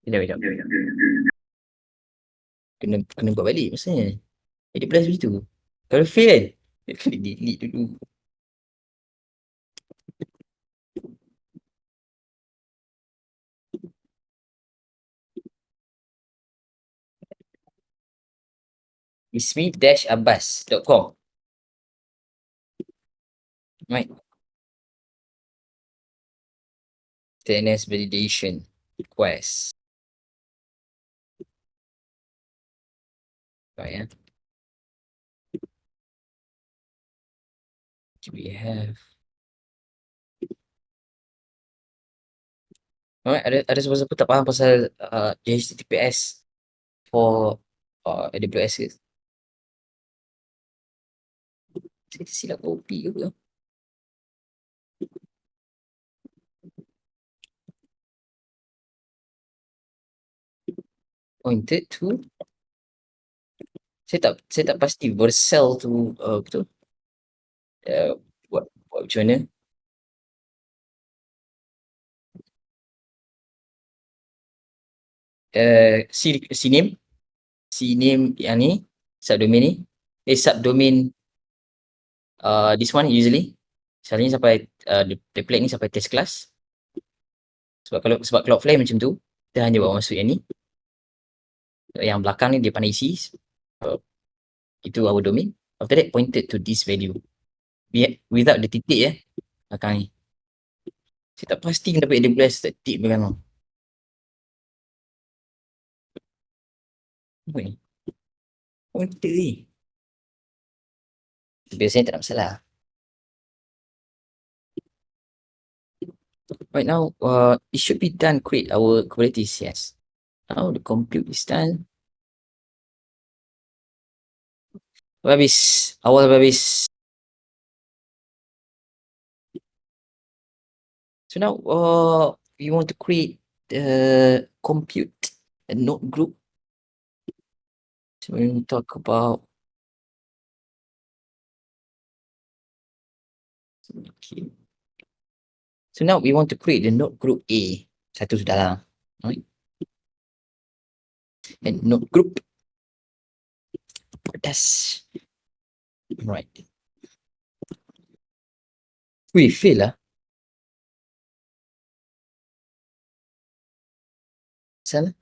Sekejap. Kena buat balik maksudnya. Jadi plus begitu. Kalau fail kan, kena delete dulu. ismi-abbas.com. Right. TNS validation request. Right, ya. We have. Alright, ada siapa-siapa tak faham pasal HTTPS for AWS ke? Kita silap copy ke apa? Pointed to, saya tak pasti Vercel tu betul. Buat macam mana? CNAME yang ni, subdomain ni, subdomain this one usually selalunya sampai template ni sampai test class. Sebab kalau Cloudflare macam tu, Kita hanya bawa masuk yang ni. Yang belakang ni dia pandai isi. Itu our domain. After that, pointed to this value. Without the titik belakang ni. Saya tak pasti kena dapat AWS titik bagaimana. Apa ni? Pointer ni. Biasanya tak ada masalah. Right now, it should be done, create our Kubernetes, yes. Now the compute is done. Habis. Awal habis. So now, we want to create the compute a node group. So we talk about okay. So now we want to create the node group A. Satu sudah lah. Right? And node group that's right. Wih, fail lah. Salah.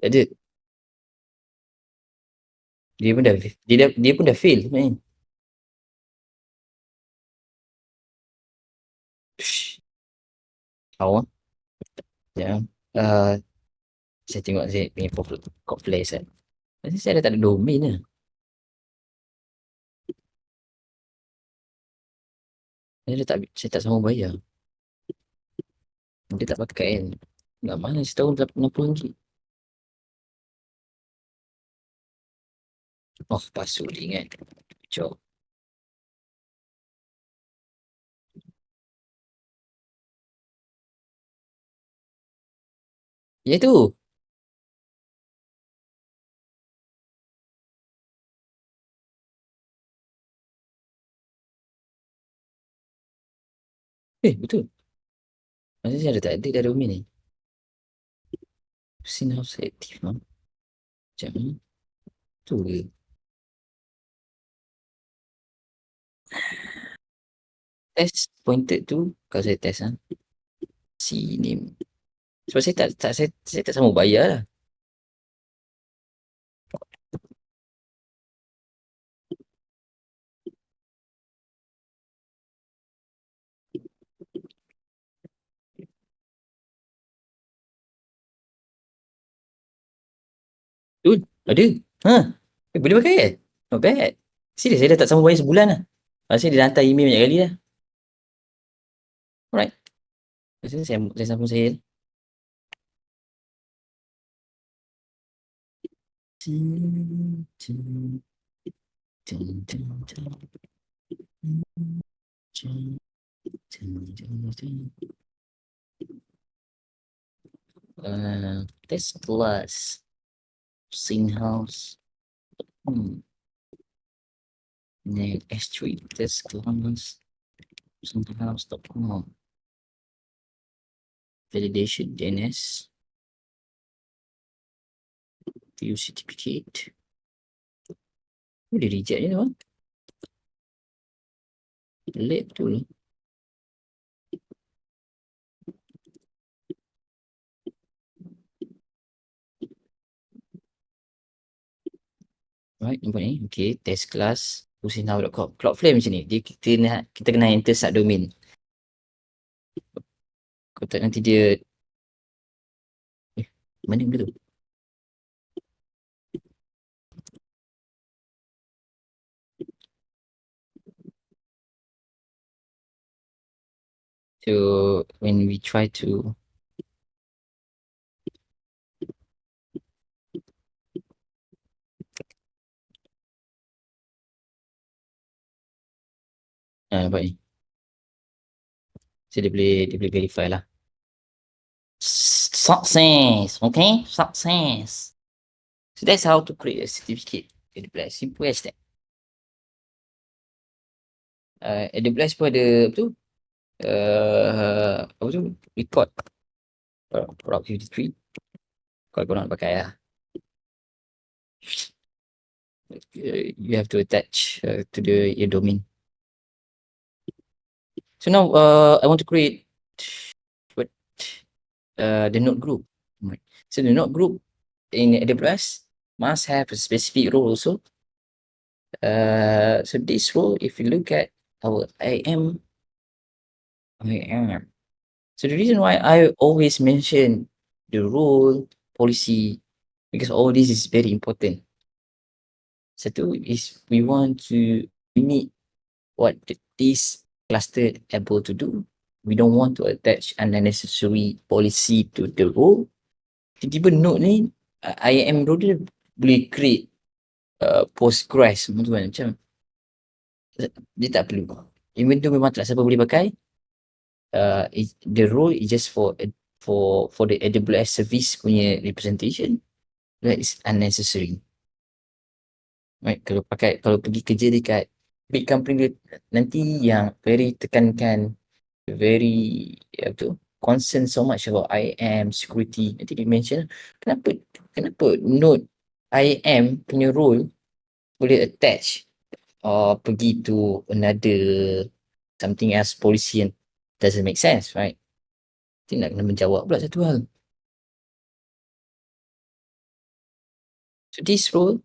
Tak ada. Dia pun dah fail sebenarnya. Awak. Ya. Saya tengok saya punya code flash kan. Nanti saya dah tak ada domain lah. Saya tak sambung bayar. Dia tak pakai kan. Nak mana setahun RM80. Oh, pasal ingat. Jom. Ya tu. Betul. Masa saya dah tak ada dah domain ni. Sin house aktif mam. Macam tu ke? Test pointed tu kalau saya test si name. Sebab saya tak sambung bayar lah. Betul. Ada. Boleh pakai Not bad. Serius, saya dah tak sambung bayar sebulan lah. Saya dia dah hantar email banyak kali lah. Alright. Saya sambung saya. Test class. Sing house. S3 test class. Sing house.com. Validation DNS. View certificate. Dia reject ni tu. Late betul. Right, nampak ni. Okay, test class. Usinow.com. Cloudflare macam ni. Kita kena enter subdomain. Kalau tak nanti dia mana benda tu? So when we try to nampak ni. So dia boleh verify lah. Success. Okay? Success. So that's how to create a certificate. AWS. Simple as that. AWS pun ada apa tu? Apa tu? Report. Product 53. Kalau kau nak pakai lah. you have to attach to your domain. So now I want to create what the node group. Right. So the node group in AWS must have a specific role also. So this role, if you look at our IAM. So the reason why I always mention the role policy, because all this is very important. Satu is we need what this cluster able to do. We don't want to attach unnecessary policy to the role. Tiba-tiba node ni IAM role dia boleh create Postgres semua tu kan, macam dia tak perlu. Even tu memang tak siapa boleh pakai. The role is just for the AWS service punya representation. That is unnecessary. Right, kalau pergi kerja dekat big company nanti yang very tekankan, very concern so much about IAM security. Nanti dia mention kenapa node IAM punya role boleh attach pergi to another something else policy yang doesn't make sense, right? Nanti nak kena menjawab pula satu hal. So this role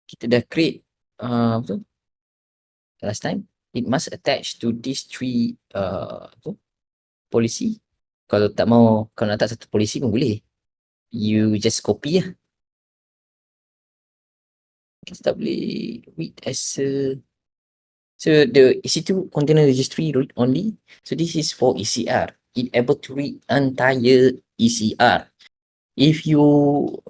kita dah create last time, it must attach to these three policy. Kalau tak mau, kalau nak letak satu polisi pun boleh. You just copy lah. Kita tak boleh read as a, so the EC2 container registry read only. So this is for ECR. It able to read entire ECR. If you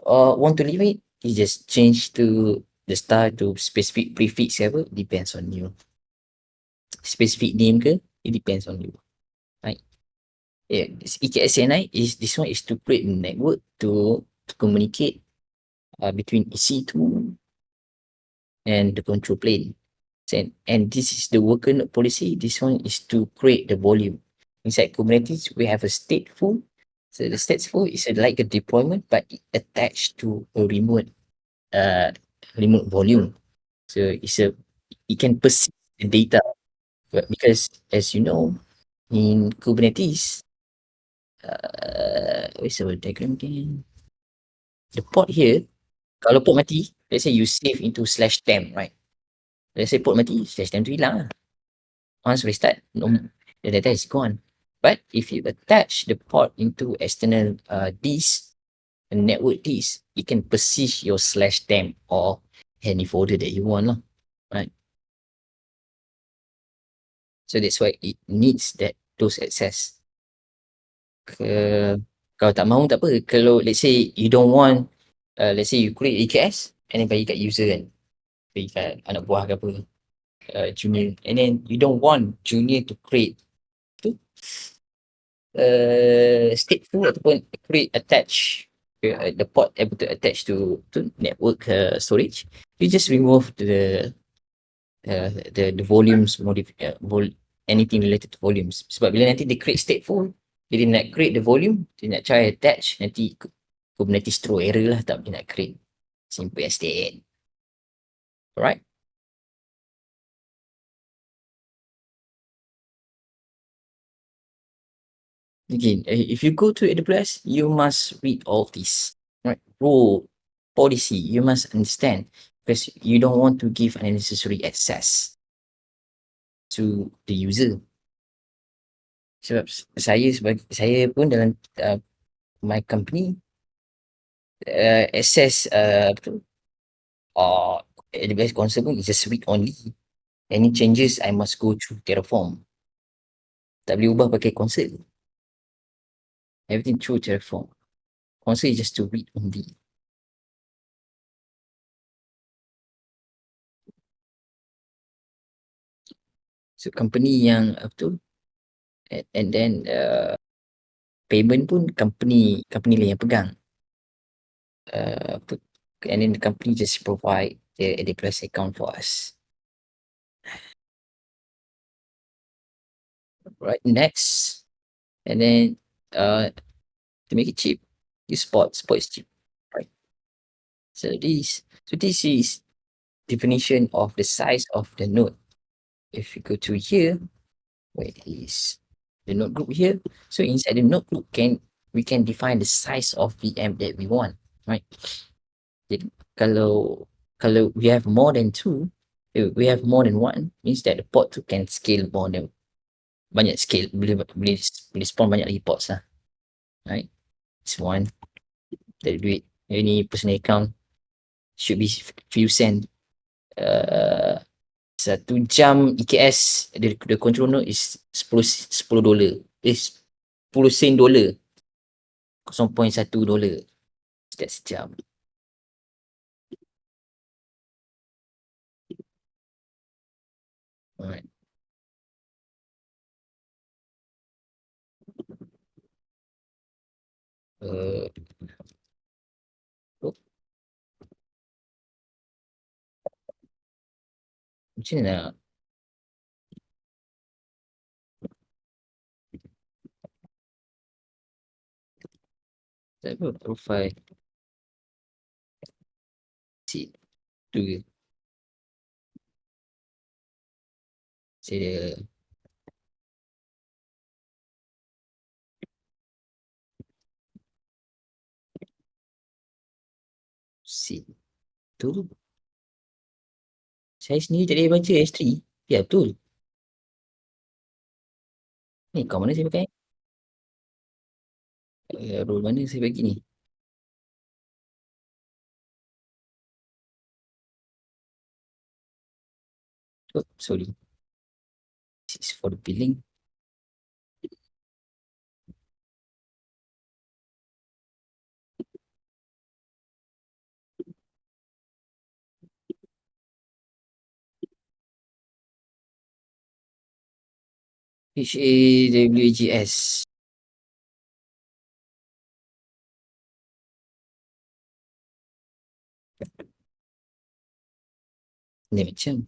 want to leave it, you just change to the star to specific prefix apa, depends on you. Specific name ke, it depends on you. Right? Yeah, EKSCNI is this one is to create a network to communicate between EC2 and the control plane. And this is the worker node policy. This one is to create the volume. Inside Kubernetes, we have a stateful. So the stateful is like a deployment, but attached to a remote volume. So it can persist the data. But because as you know, in Kubernetes, where's our diagram again? The port here, kalau port mati, let's say you save into /temp, right? Let's say port mati, /temp tu hilang lah. Once restart, the data is gone. But if you attach the port into external disk, a network disk, it can persist your /temp or any folder that you want lah, right? So that's why it needs those access. Kalau tak mahu tak apa. Kalau let's say you don't want, let's say you create EKS and then bagi kat user kan, bagi kat anak buah ke apa, junior, and then you don't want junior to create stateful ataupun create attach the port able to attach to network storage, you just remove the volumes, anything related to volumes. Sebab bila nanti dia create stateful, dia nak create the volume, dia nak try attach, nanti Kubernetes throw error lah, tak boleh nak create. Simple as that. Alright. Again, if you go to AWS, you must read all this. Right? Rule, policy, you must understand, because you don't want to give unnecessary access to the user. Sebab saya pun dalam my company access AWS console pun is just read only. Any changes I must go through Terraform. Tak boleh ubah pakai console. Everything through Terraform. Console is just to read only. So company yang apa tu, and then payment pun company lah yang pegang. And then the company just provide the AWS account for us. Right, next. And then to make it cheap, use Spot. Spot is cheap, right? So this is definition of the size of the node. If you go to here, where is the node group here? So inside the node group we can define the size of VM that we want, right? Jadi, kalau we have more than two, we have more than one, means that the port tu can scale more than banyak scale, boleh spawn banyak lagi ports lah, right? This one, tak ada duit. Ini personal account should be few cent. 1 jam EKS, the control node is 10 dolar. 10 sen dolar. 0.1 dolar setiap sejam. Alright. Uh, oh, macam mana nak tak apa profile si tu ke? Saya si tu. Saya sendiri tak boleh baca S3. Ya betul. Ni kau mana saya pakai? Role mana saya bagi ni? Oh, sorry. This is for the billing. HAWGS. Ni macam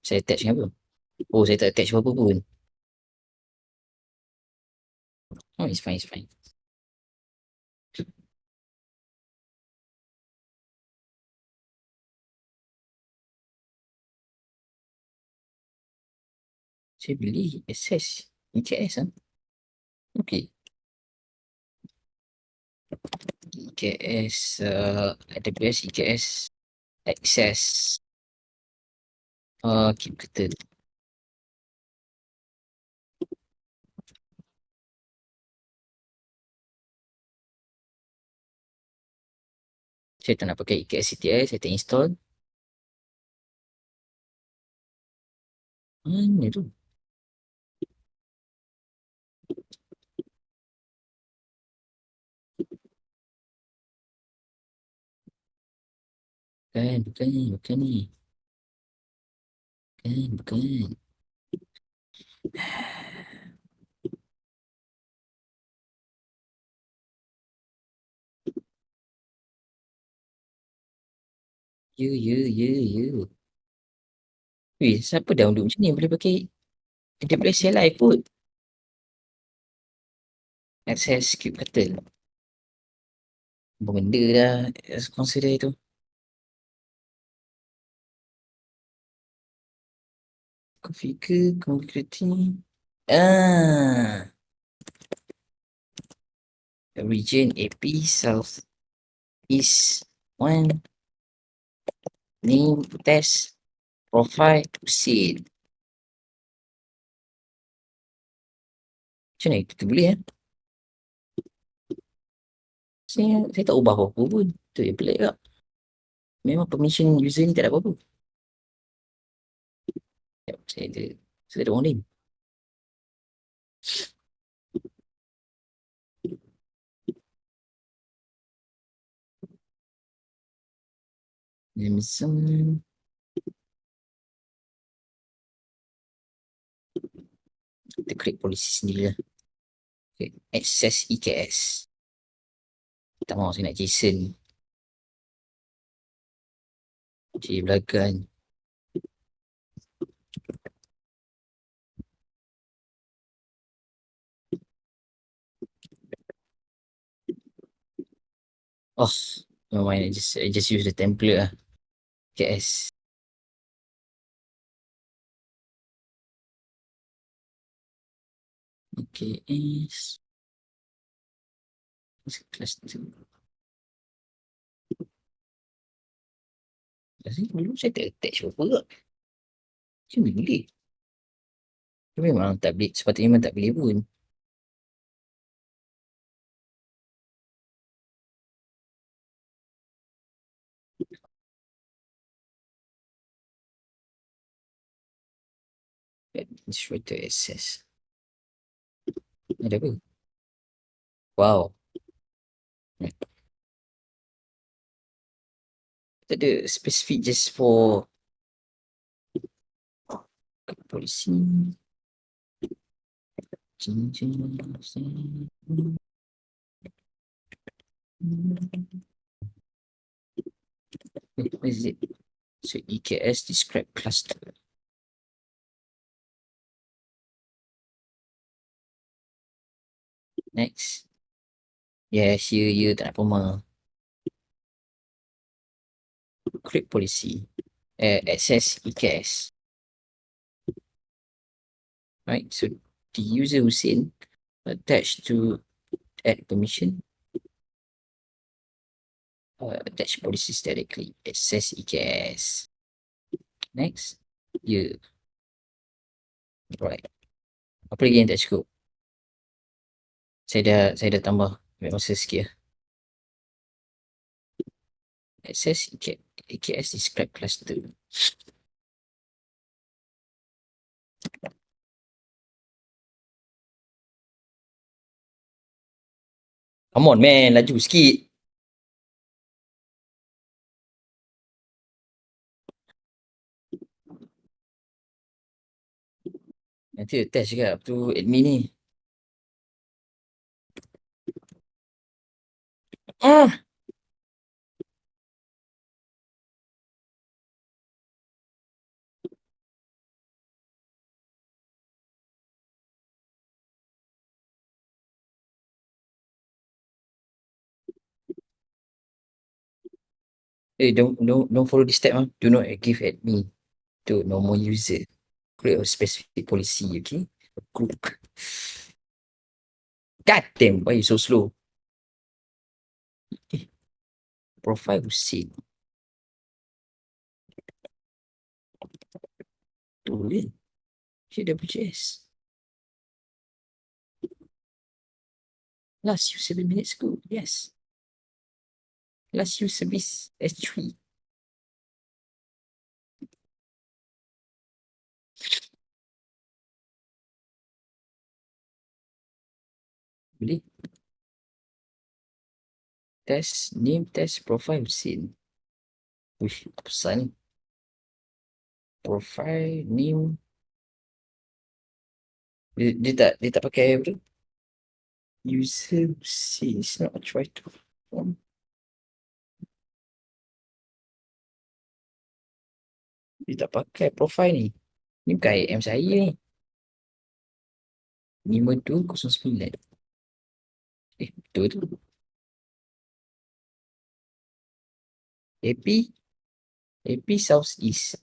saya attach dengan apa? Oh, saya tak attach apa-apa pun. Oh, it's fine, it's fine. Saya beli access EKS ah. Okay. EKS AWS EKS access keep curtain. Saya tak nak pakai EKS CTS, saya tak install. Mana tu? Bukan ni. Bukan. Ya. Weh, siapa download macam ni boleh pakai AWS CLI pun. Access Cube Curtain. Apa benda dah consider itu. Configure. Region AP South East 1 name test profile proceed. Macam mana itu boleh saya tak ubah apa-apa pun. Tu yang pelik tak? Memang permission user ni tak ada apa-apa. Sekejap, saya ada warning. Amazon. Kita create polisi sendiri lah. Okay. Access EKS. Tak mahu saya nak JSON. Cik belakang. Oh, Oh, mine, I just use the template lah. KS. KS. Class 2. Dulu saya tak attach apa ke? Macam mana boleh? Memang tak boleh. Sepatutnya memang tak boleh pun. Administrator access. Ada apa? Wow. Tak ada specific just for policy. Wait, what is it? So EKS describe cluster. Next. Yes, you tak nak poma. Create policy. Access EKS. Right, so the user Hussein attached to add permission. Attach policies directly. Access EKS. Next. Yeah. Right. Apa lagi yang tak cukup? Saya dah tambah. Ambil masa sikit lah. Access EKS describe cluster. Come on man, laju sikit. Nanti attach juga tu admin ni. Ah! Don't follow this step. Do not give admin to normal user. Create a specific policy, okay? Group. God damn, why you so slow? Profile Hussein. Tulis. JWS. Last use 7 minutes ago. Yes. Last use service S3. Boleh. Test name, test profile Hussein. Wih, besar ni. Profile name. Dia tak pakai apa tu? User Hussein is not try to form. Dia tak pakai profile ni. Ni bukan IM saya ni. 5209. Betul tu. AP South East.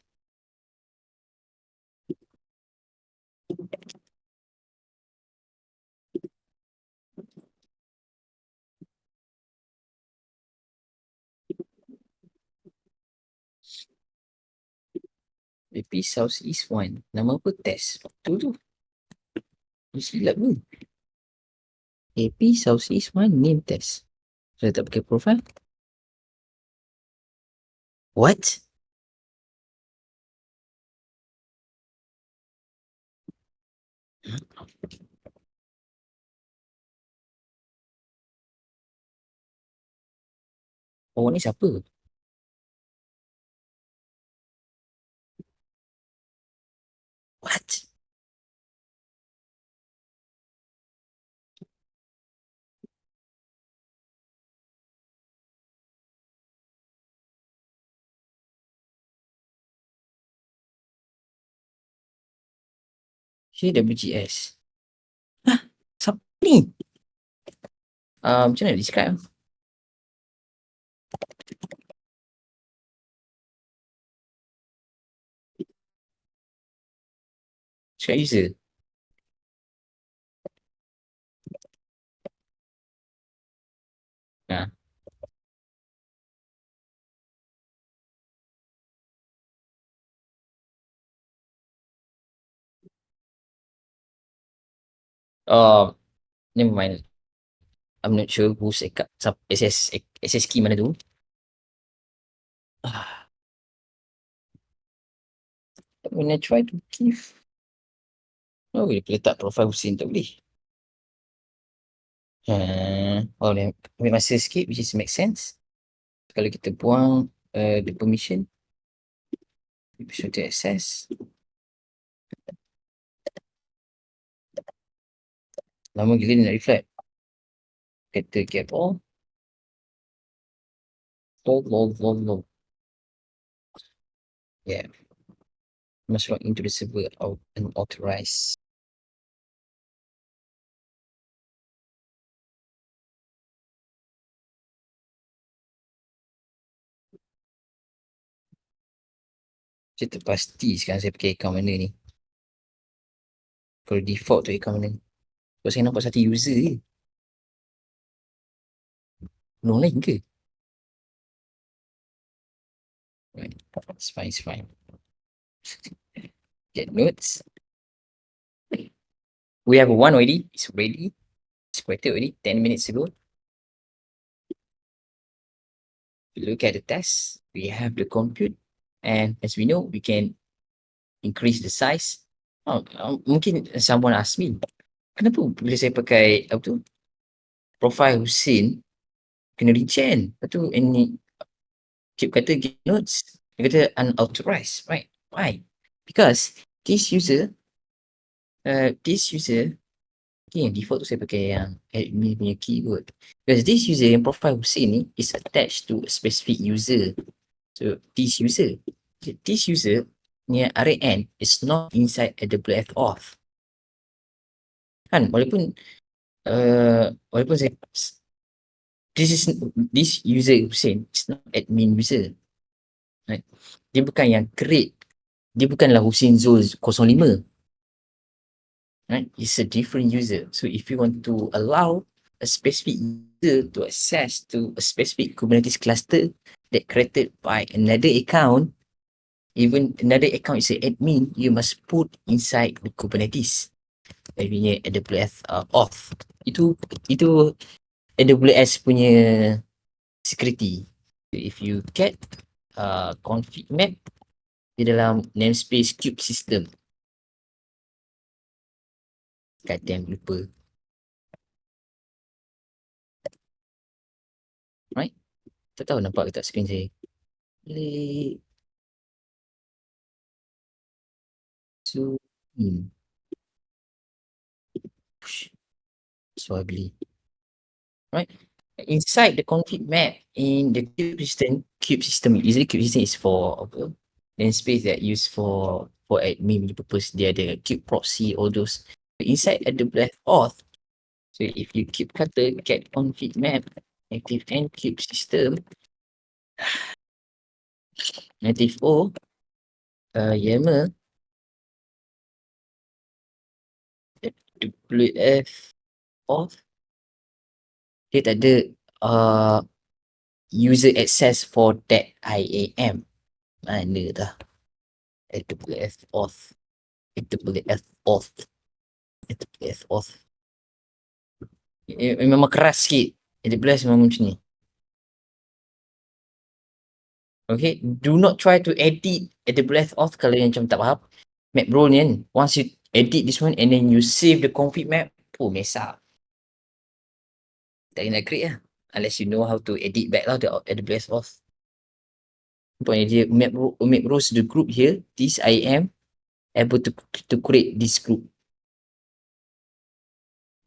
AP South East 1. Nama apa? Test. Betul tu. Dia silap tu. AP South East 1 name test. Saya tak pakai profile. What? Orang ni siapa? What? JWGS. Hah? Siapa ni? Macam mana describe? Cakap user. Ha. Oh, never mind. I'm not sure who's access key mana tu. Ah, when I try to give, oh, boleh letak profile Husin tak boleh. Oh, dia ambil masa sikit, which is make sense. Kalau kita buang the permission, permission to access, lama gila dia nak reflect. Kata get all, lol. Yeah, must log into the server of unauthorized. Saya tak pasti sekarang saya pakai account mana ni. Kalau default tu account mana. Kalau saya nampak satu user je. Belum lain ke? Right. It's fine. Get notes. We have one already. It's ready. It's created already 10 minutes ago. Look at the test. We have the compute. And as we know, we can increase the size. Mungkin someone ask me, kenapa bila saya pakai apa tu profile Husin kena reject? Lepas tu ini Cip kata get notes. Dia kata unauthorized, right? Why? Because this user okay, yang default tu saya pakai yang admin punya keyword. Because this user yang profile Husin ni is attached to a specific user. So this user punya RAN is not inside AWS auth. Kan, walaupun saya this user Hussein is not admin user. Right? Dia bukan yang create. Dia bukanlah Hussein Zul 05. Right? It's a different user. So if you want to allow a specific user to access to a specific Kubernetes cluster that created by another account, even another account is an admin, you must put inside the Kubernetes. Punya AWS auth. Itu AWS punya security. If you get config map di dalam namespace kube system. Kadang lupa. Right? Tak tahu nampak ke tak screen saya. Boleh. So, so ugly. Right? Inside the config map in the kube system, usually kube system is for apa? Namespace that used for admin purpose. Dia ada kube proxy, all those. Inside AWS auth, so if you keep kata get config map active and kube system native O YAML AWS auth, dia tak ada user access for that IAM. Mana dah AWS auth memang keras sikit. AWS memang macam ni. Okay, do not try to edit AWS auth kalau yang macam tak faham. Map role ni kan, once you edit this one and then you save the config map, mess up. Tak nak create lah. Unless you know how to edit back lah the AWS auth. Nampaknya dia map rows the group here, this I am able to create this group.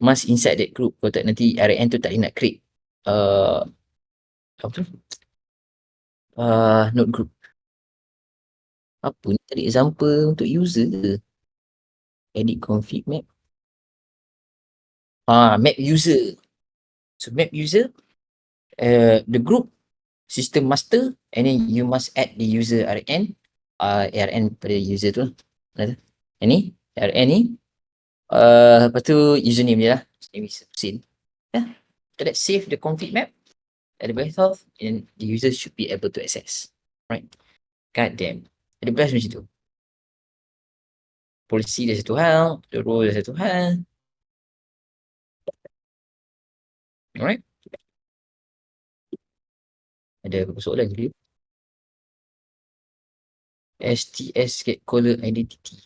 Must inside that group. Kalau tak nanti RN tu tak nak create apa tu? Node group. Apa ni tadi example untuk user ke? Edit config map. Map user. So map user, the group system master, and then you must add the user RN, RN pada user tu lah. Ini RN ni, lepas tu username dia lah. Username is Hussein. Yeah. So let's save the config map AWS Health and the user should be able to access. Right. God damn. AWS macam tu. Policy dia satu hal, the role dia satu hal. Alright. Ada apa soalan dia? STS get caller identity.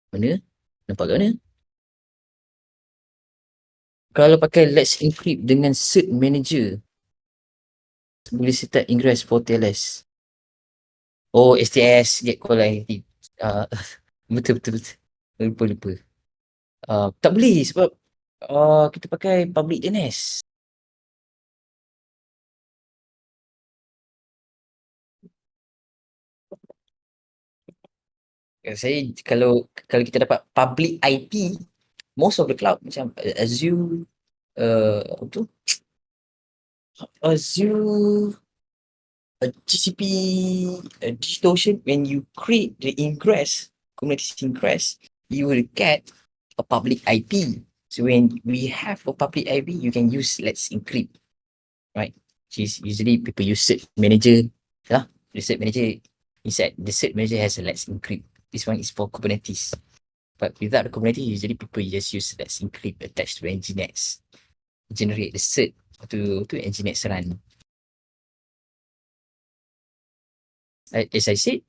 Mana? Nampak kat mana? Kalau pakai Let's Encrypt dengan Cert Manager, boleh set up ingress for TLS. Oh, STS get caller identity. Betul, betul, betul. Lupa. Tak boleh sebab kita pakai public DNS. Saya kalau kita dapat public IP, most of the cloud macam Azure, apa tu? Azure, GCP, DigitalOcean, when you create the ingress, Kubernetes ingress, you will get a public IP. So when we have a public IP, you can use Let's Encrypt, right? Which is usually people use Cert Manager. The Cert Manager, inside the Cert Manager has a Let's Encrypt. This one is for Kubernetes. But without the Kubernetes, usually people just use Let's Encrypt attached to Nginx. Generate the cert to Nginx run. As I said,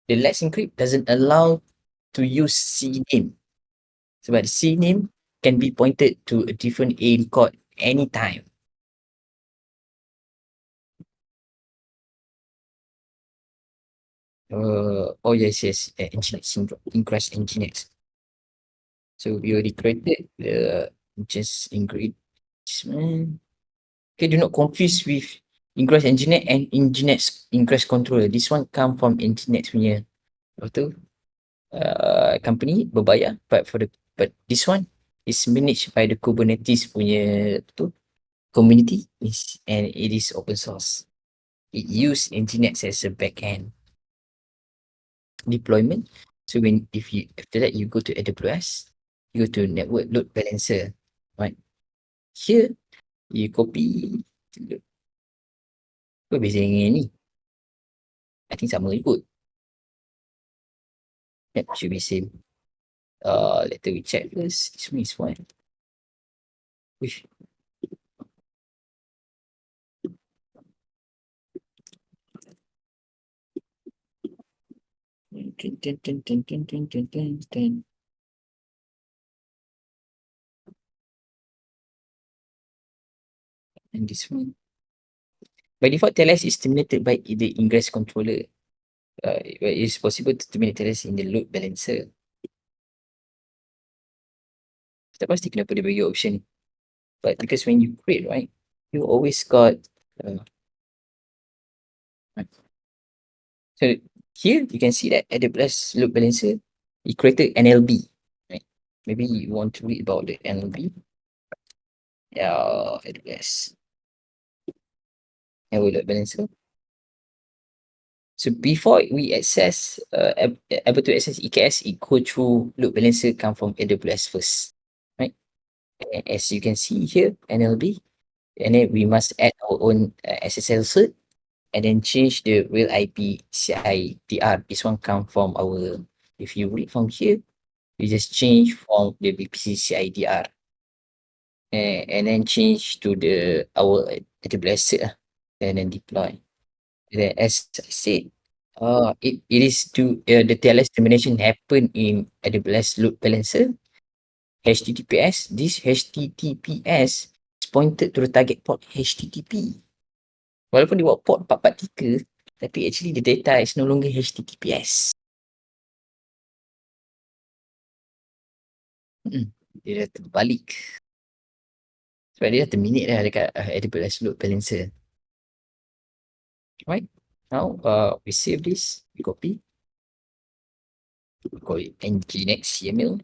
the Let's Encrypt doesn't allow to use CNAME. So but the CNAME can be pointed to a different A record anytime. Oh yes, Nginx syndrome, ingress Nginx. So we already created the just encrypt. Okay, do not confuse with ingress Nginx and Nginx ingress controller. This one come from Nginx punya apa tu? Company berbayar, but this one is managed by the Kubernetes punya apa tu? Community and it is open source. It use Nginx as a backend deployment. So after that you go to AWS, you go to network load balancer, right? Here you copy. Apa beza dengan ni? I think sama je kot. Yep, should be same. Later we check first. This one is what? Which? And this one. By default, TLS is terminated by the ingress controller. It is possible to terminate TLS in the load balancer. Tak pasti kenapa dia bagi option. But because when you create, right, you always got so here you can see that AWS load balancer, it created NLB, right? Maybe you want to read about the NLB. Yeah, AWS. Network load balancer. So before we access, able to access EKS, it go through load balancer come from AWS first, right? And as you can see here, NLB, and then we must add our own SSL cert, and then change the real IP CIDR. This one come from our, if you read from here, we just change from the VPC CIDR, and then change to our AWS cert, and then deploy. Then as I said, it is to the TLS termination happen in AWS load balancer. HTTPS, this HTTPS is pointed to the target port HTTP. Walaupun dia buat port 443, tapi actually the data is no longer HTTPS. Dia dah terbalik. Sebab dia dah terminate dah dekat AWS load balancer. Right? Now, we save this, we copy. We call it nginx YAML.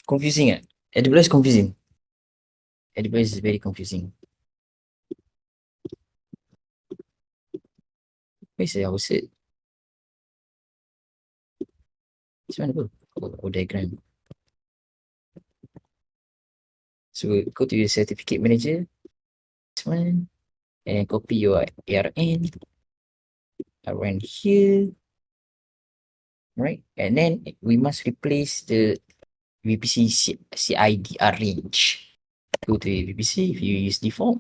Confusing ah? AWS confusing. AWS is very confusing. Where's our cert? This one apa? Oh, diagram. So go to your certificate manager, this one, and copy your ARN around here, right? And then we must replace the VPC CIDR range. Go to VPC. If you use default,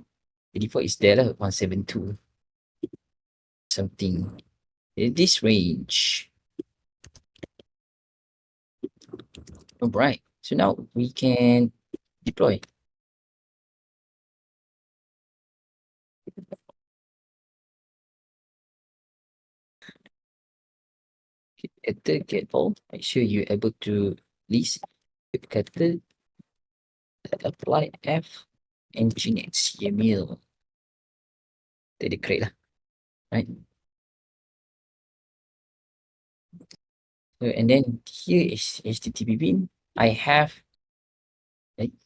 the default is there 172 something. This range. Alright. So now we can deploy. At the get all, make sure you're able to list capital apply F nginx YAML. Jadi create lah. Right. So, and then here is HTTP bin. I have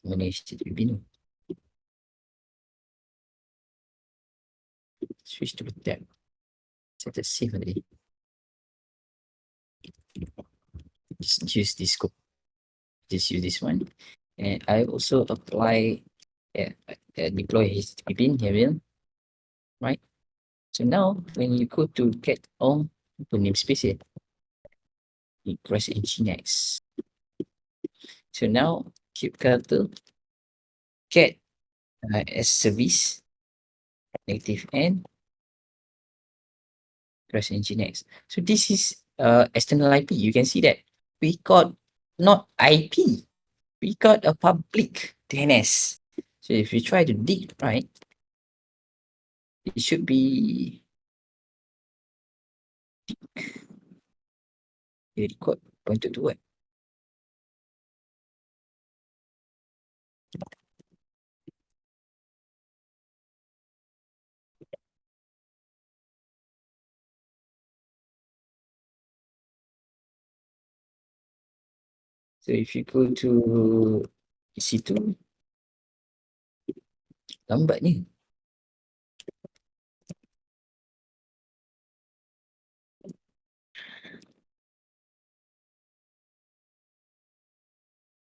mana HTTP bin? Switch to the tab. Set the save already. Just use this scope. Just use this one. And I also apply deploy HTTP bin here, right? So now when you go to get on the namespace here, you press nginx. So now kubectl get as service native n press nginx. So this is external IP. You can see that we got not IP, we got a public DNS. So if you try to dig right, it should be record pointed to what? So if you go to situ, lambat ni.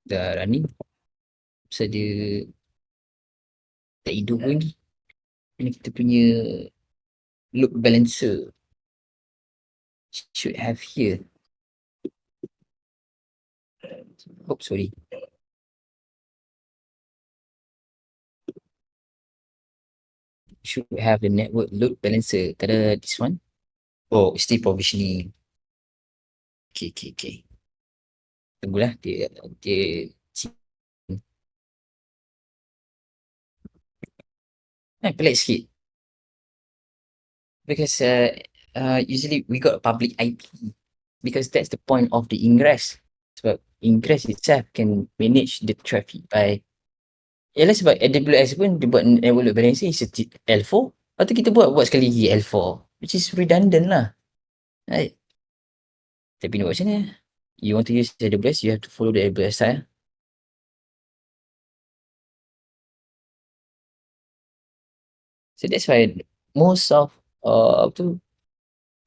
Dah running. Pasal dia tak hidup pun ni. Ini kita punya load balancer should have here. Oh, sorry. Should have the network load balancer. Tada this one. Oh, still provisioning. Okay. Tunggulah dia pelik sikit. Because usually we got a public IP. Because that's the point of the ingress. Sebab ingress itself can manage the traffic by yalah sebab AWS pun dia buat network load balancer is L4. Lepas tu kita buat sekali lagi L4. Which is redundant lah. Right? Tapi nak buat macam mana? You want to use AWS, you have to follow the AWS style. So that's why most of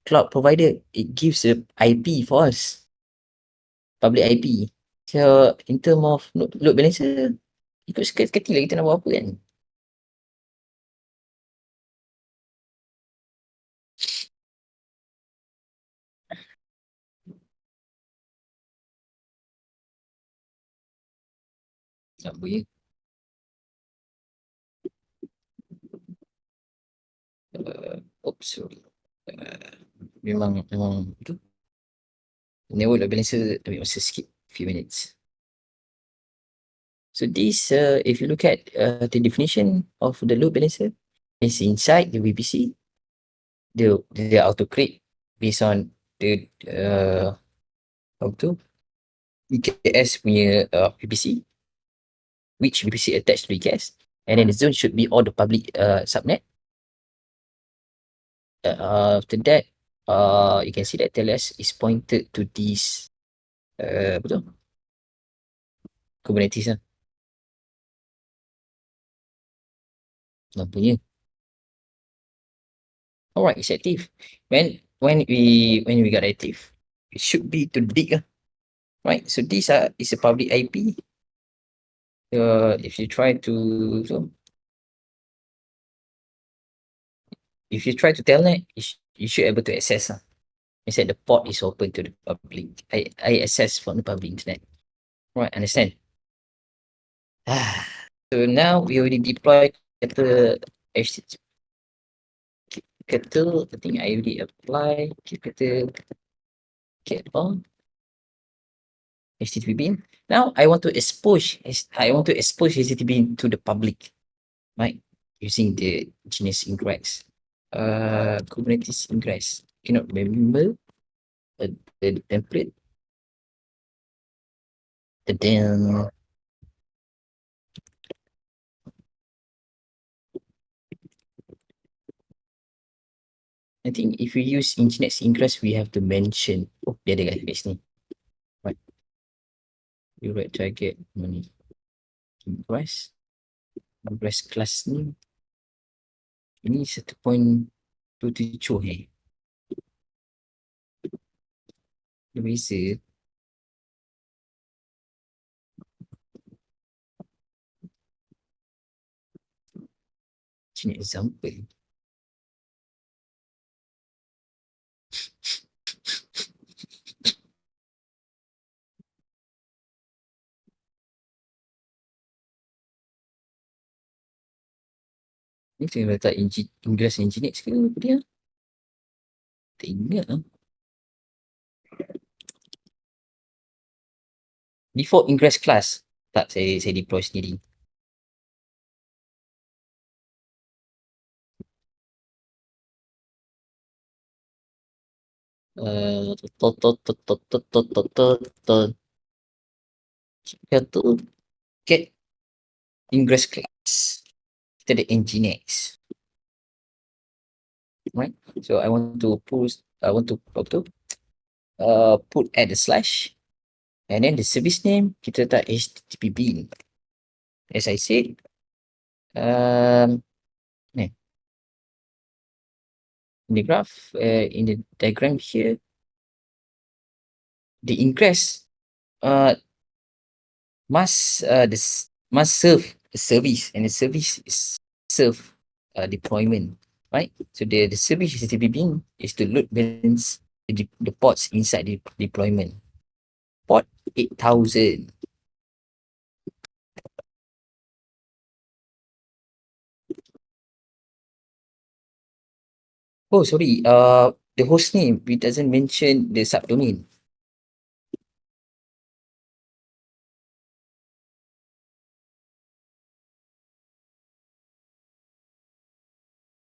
cloud provider, it gives a IP for us. Public IP. So in term of load balancer, ikut sekali lah kita nak buat apa kan. Apa ya? Oops, sorry. Memang tu. Network load balancer ambil masa sikit, few minutes. So this, if you look at the definition of the load balancer, is inside the VPC. They auto create based on the how to EKS punya VPC, which VPC attached to EKS, and then the zone should be all the public subnet. After that, you can see that TLS is pointed to this apa tu? Kubernetes lah. Nampaknya. All right, it's active. When we got active, it should be to dig, right? So this is a public IP. If you try to so if you try to telnet, you should able to access. It said the port is open to the public. I access from the public internet. Right, understand? So now we already deployed the HTTP. Kata, I think I already apply. Kata get on HTTP bin. Now I want to expose HTTP bin to the public, right? Using the genus ingress. Kubernetes ingress. Cannot remember the template. Then I think if we use Nginx ingress, we have to mention. Oh, dia ada guys ni. Right. You write target money. Ingress. Ingress class ni. Ini 1.27 Dia beza. Macam example. Ni kena letak ingress Nginx ke apa dia? Tak ingat lah. Default ingress class. Tak, saya deploy sendiri. Kita tu get ingress class. Kita ada Nginx. Right? So I want to put at the slash, and then the service name kita letak HTTP bin. As I said, ni in the graph, in the diagram here, the ingress must serve a service, and the service is serve deployment, right? So the service HTTP bin is to load balance the ports inside the deployment. Port 8000. Oh, sorry. The host name, it doesn't mention the subdomain.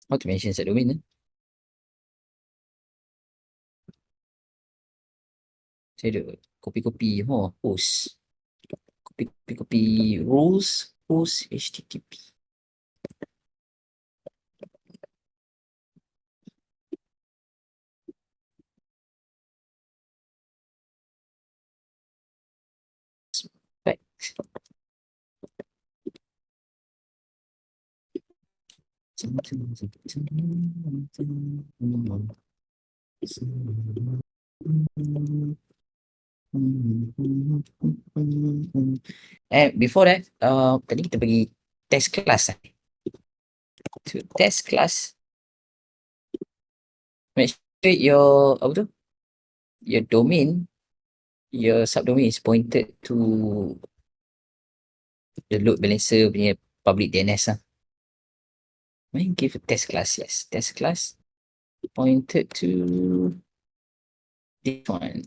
How to mention subdomain? Saya ada copy host. Copy rules host HTTP. Right. And before that, tadi kita pergi test class. To test class, make sure your apa tu? Your domain, your subdomain is pointed to the load balancer punya public DNS lah. Main give a test class, yes. Test class pointed to this one.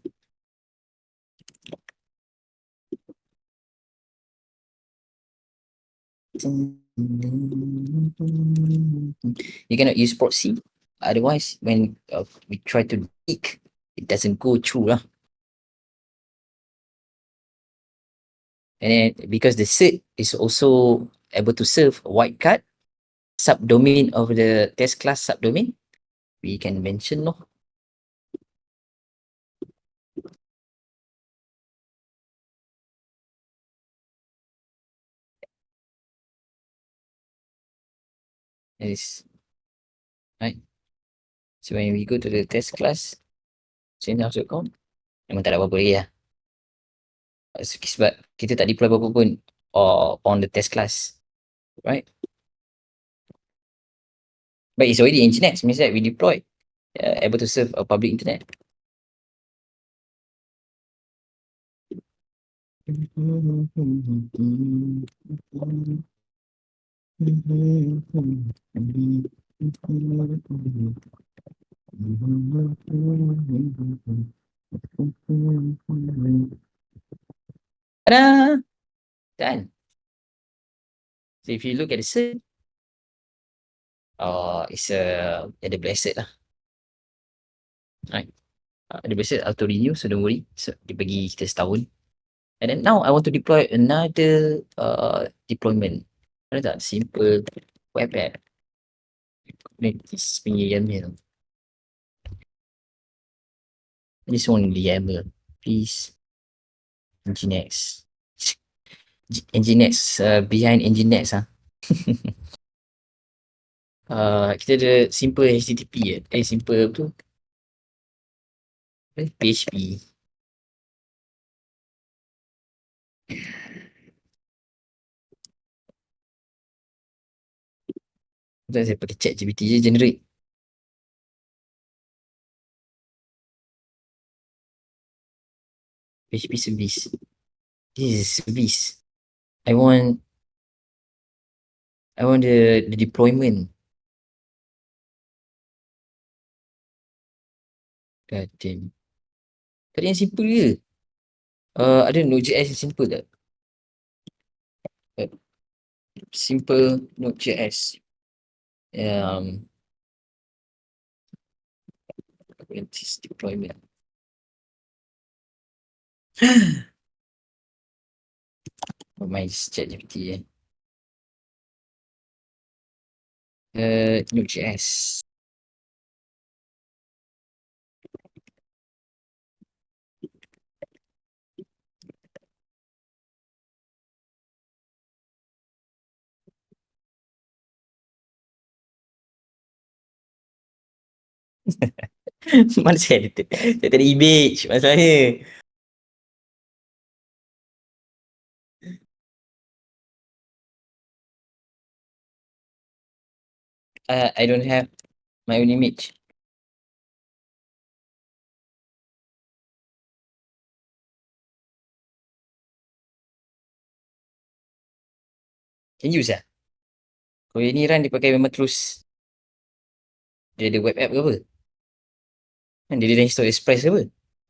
You cannot use proxy. Otherwise, when we try to leak, it doesn't go through lah. And then because the cert is also able to serve a wildcard subdomain of the test class subdomain, we can mention no. Yes. Right. So when we go to the test class, changehouse.com, memang tak ada apa-apa lagi lah. Sebab kita tak deploy apa-apa pun on the test class, right? But it's already Nginx, means that we deploy, able to serve a public internet. Ta-da! Done. So if you look at the cert, it's a AWS cert lah. Right. AWS cert auto renew, so don't worry. So dia bagi kita setahun. And then now I want to deploy another deployment. Ada tak? Simple web app. Kubernetes punya YAML. This one the YAML. Please. Nginx. Nginx, behind Nginx ah. Kita ada simple HTTP simple apa tu? PHP. Betul saya pakai chat GPT je generate. PHP service. This is service. I want the deployment. God damn. Tadi yang simple je. Ada Node.js yang simple tak? Simple Node.js. Kubernetes deployment. My chat GPT Node.js. Mana saya ada saya tak ada image masalahnya. I don't have my own image. Can use lah. Kalau yang ni run dia pakai memang terus dia ada web app ke apa? Kan dia dah install Express ke apa?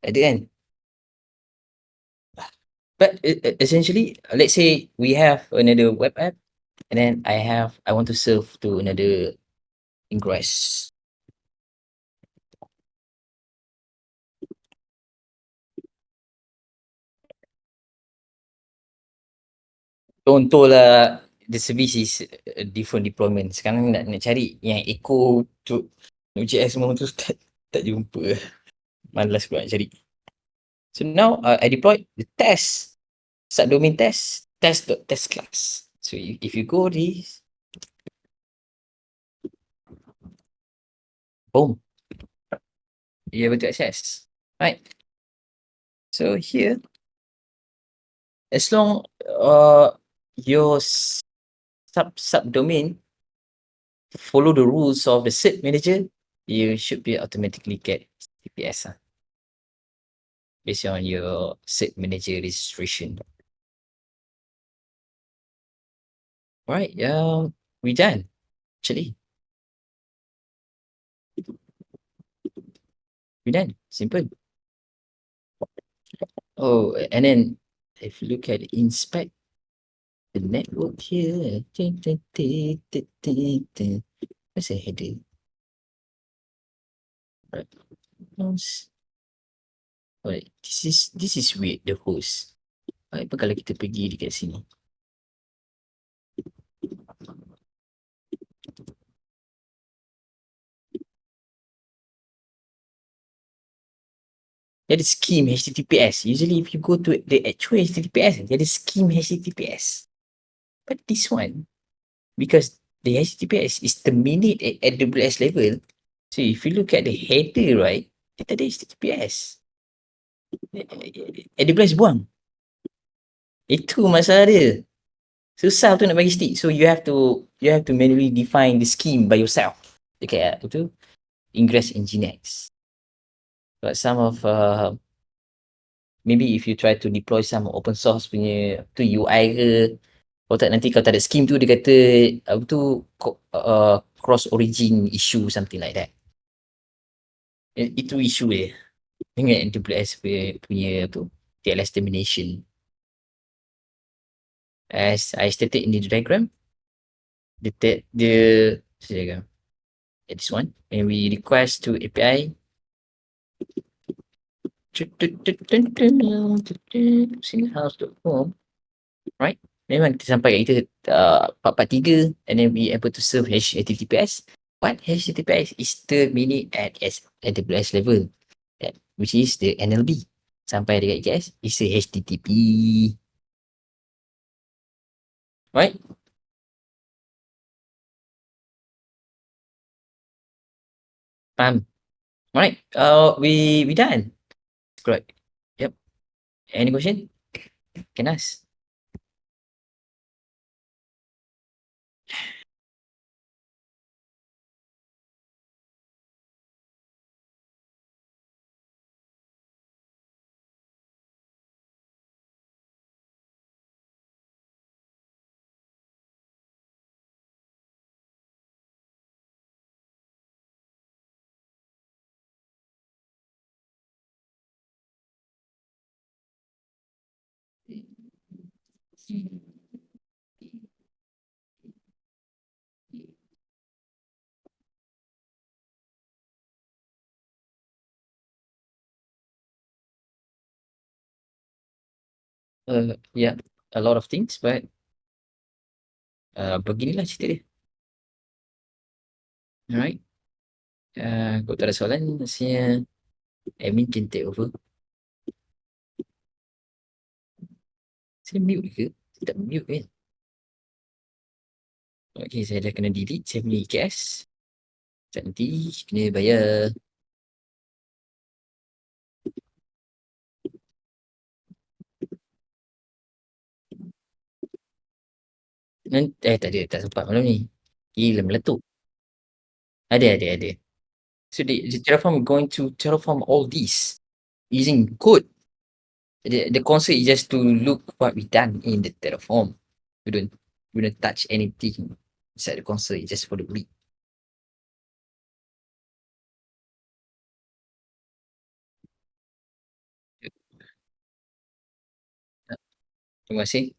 Ada kan? But essentially, let's say we have another web app and then I want to serve to another ingress. Contohlah the service is a different deployment. Sekarang nak cari yang echo to Node.js semua tu tak jumpa. Malas pula nak cari. So now I deployed the test subdomain test.test class. So if you go this, boom, you're able to access, right? So here, as long your subdomain follow the rules of the cert manager, you should be automatically get TPS based on your cert manager registration. Right, we done actually. We done, simple. Oh, and then if you look at inspect the network here, what's the header? Right. Alright, this is weird, the host. Apa kalau kita pergi dekat sini? Dia ada scheme HTTPS. Usually if you go to the actual HTTPS, dia ada scheme HTTPS. But this one, because the HTTPS is terminate at AWS level, So if you look at the header, right, dia tak ada HTTPS. AWS buang. Itu masalah dia. Susah tu nak bagi stick. So you have to manually define the scheme by yourself. Dekat tu Ingress Nginx. But some of maybe if you try to deploy some open source punya tu UI ke, kalau tak nanti kalau tak ada scheme tu dia kata apa tu cross origin issue something like that. Itu isu dia dengan AWS punya tu TLS termination. As I stated in the diagram, the this one, and we request to API house.com, right? Memang kita sampai kat kita 443 and then we able to serve HTTPS, but HTTPS is still meaning at AWS level, which is the NLB. Sampai dekat EKS is a HTTP, right? Faham? Alright, we done. Correct. Yep. Any question? Can ask. Yeah, a lot of things, but beginilah cerita dia. Alright. Kalau tak ada soalan, rasanya admin can take over. Saya mute ke? Saya tak mute kan? Okay, saya dah kena delete saya punya EKS. Tak nanti kena bayar. Tak ada, tak sempat malam ni. Gila meletup. Ada. So the Terraform going to Terraform all these using code. The concept is just to look what we done in the Terraform. We don't touch anything inside the console. It's just for the read. Terima kasih.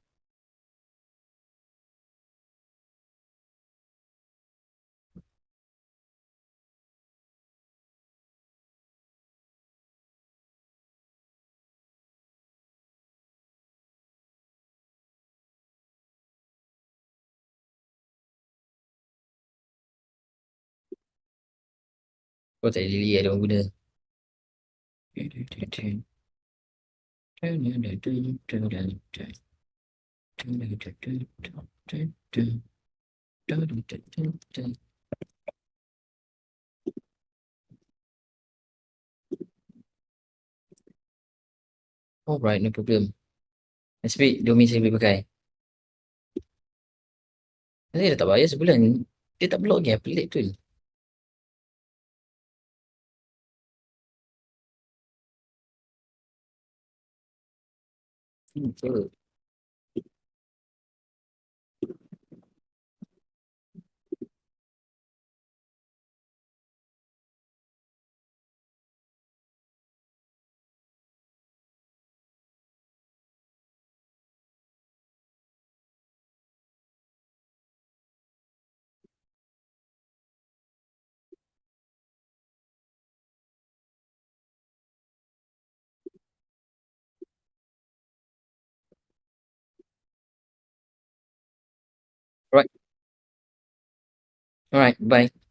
Kau tak really ada orang guna. Alright, no problem. Nasib baik domain saya boleh pakai. Saya dah tak bayar sebulan. Dia tak block lagi. Pelik tu. Betul. Alright. Alright, bye.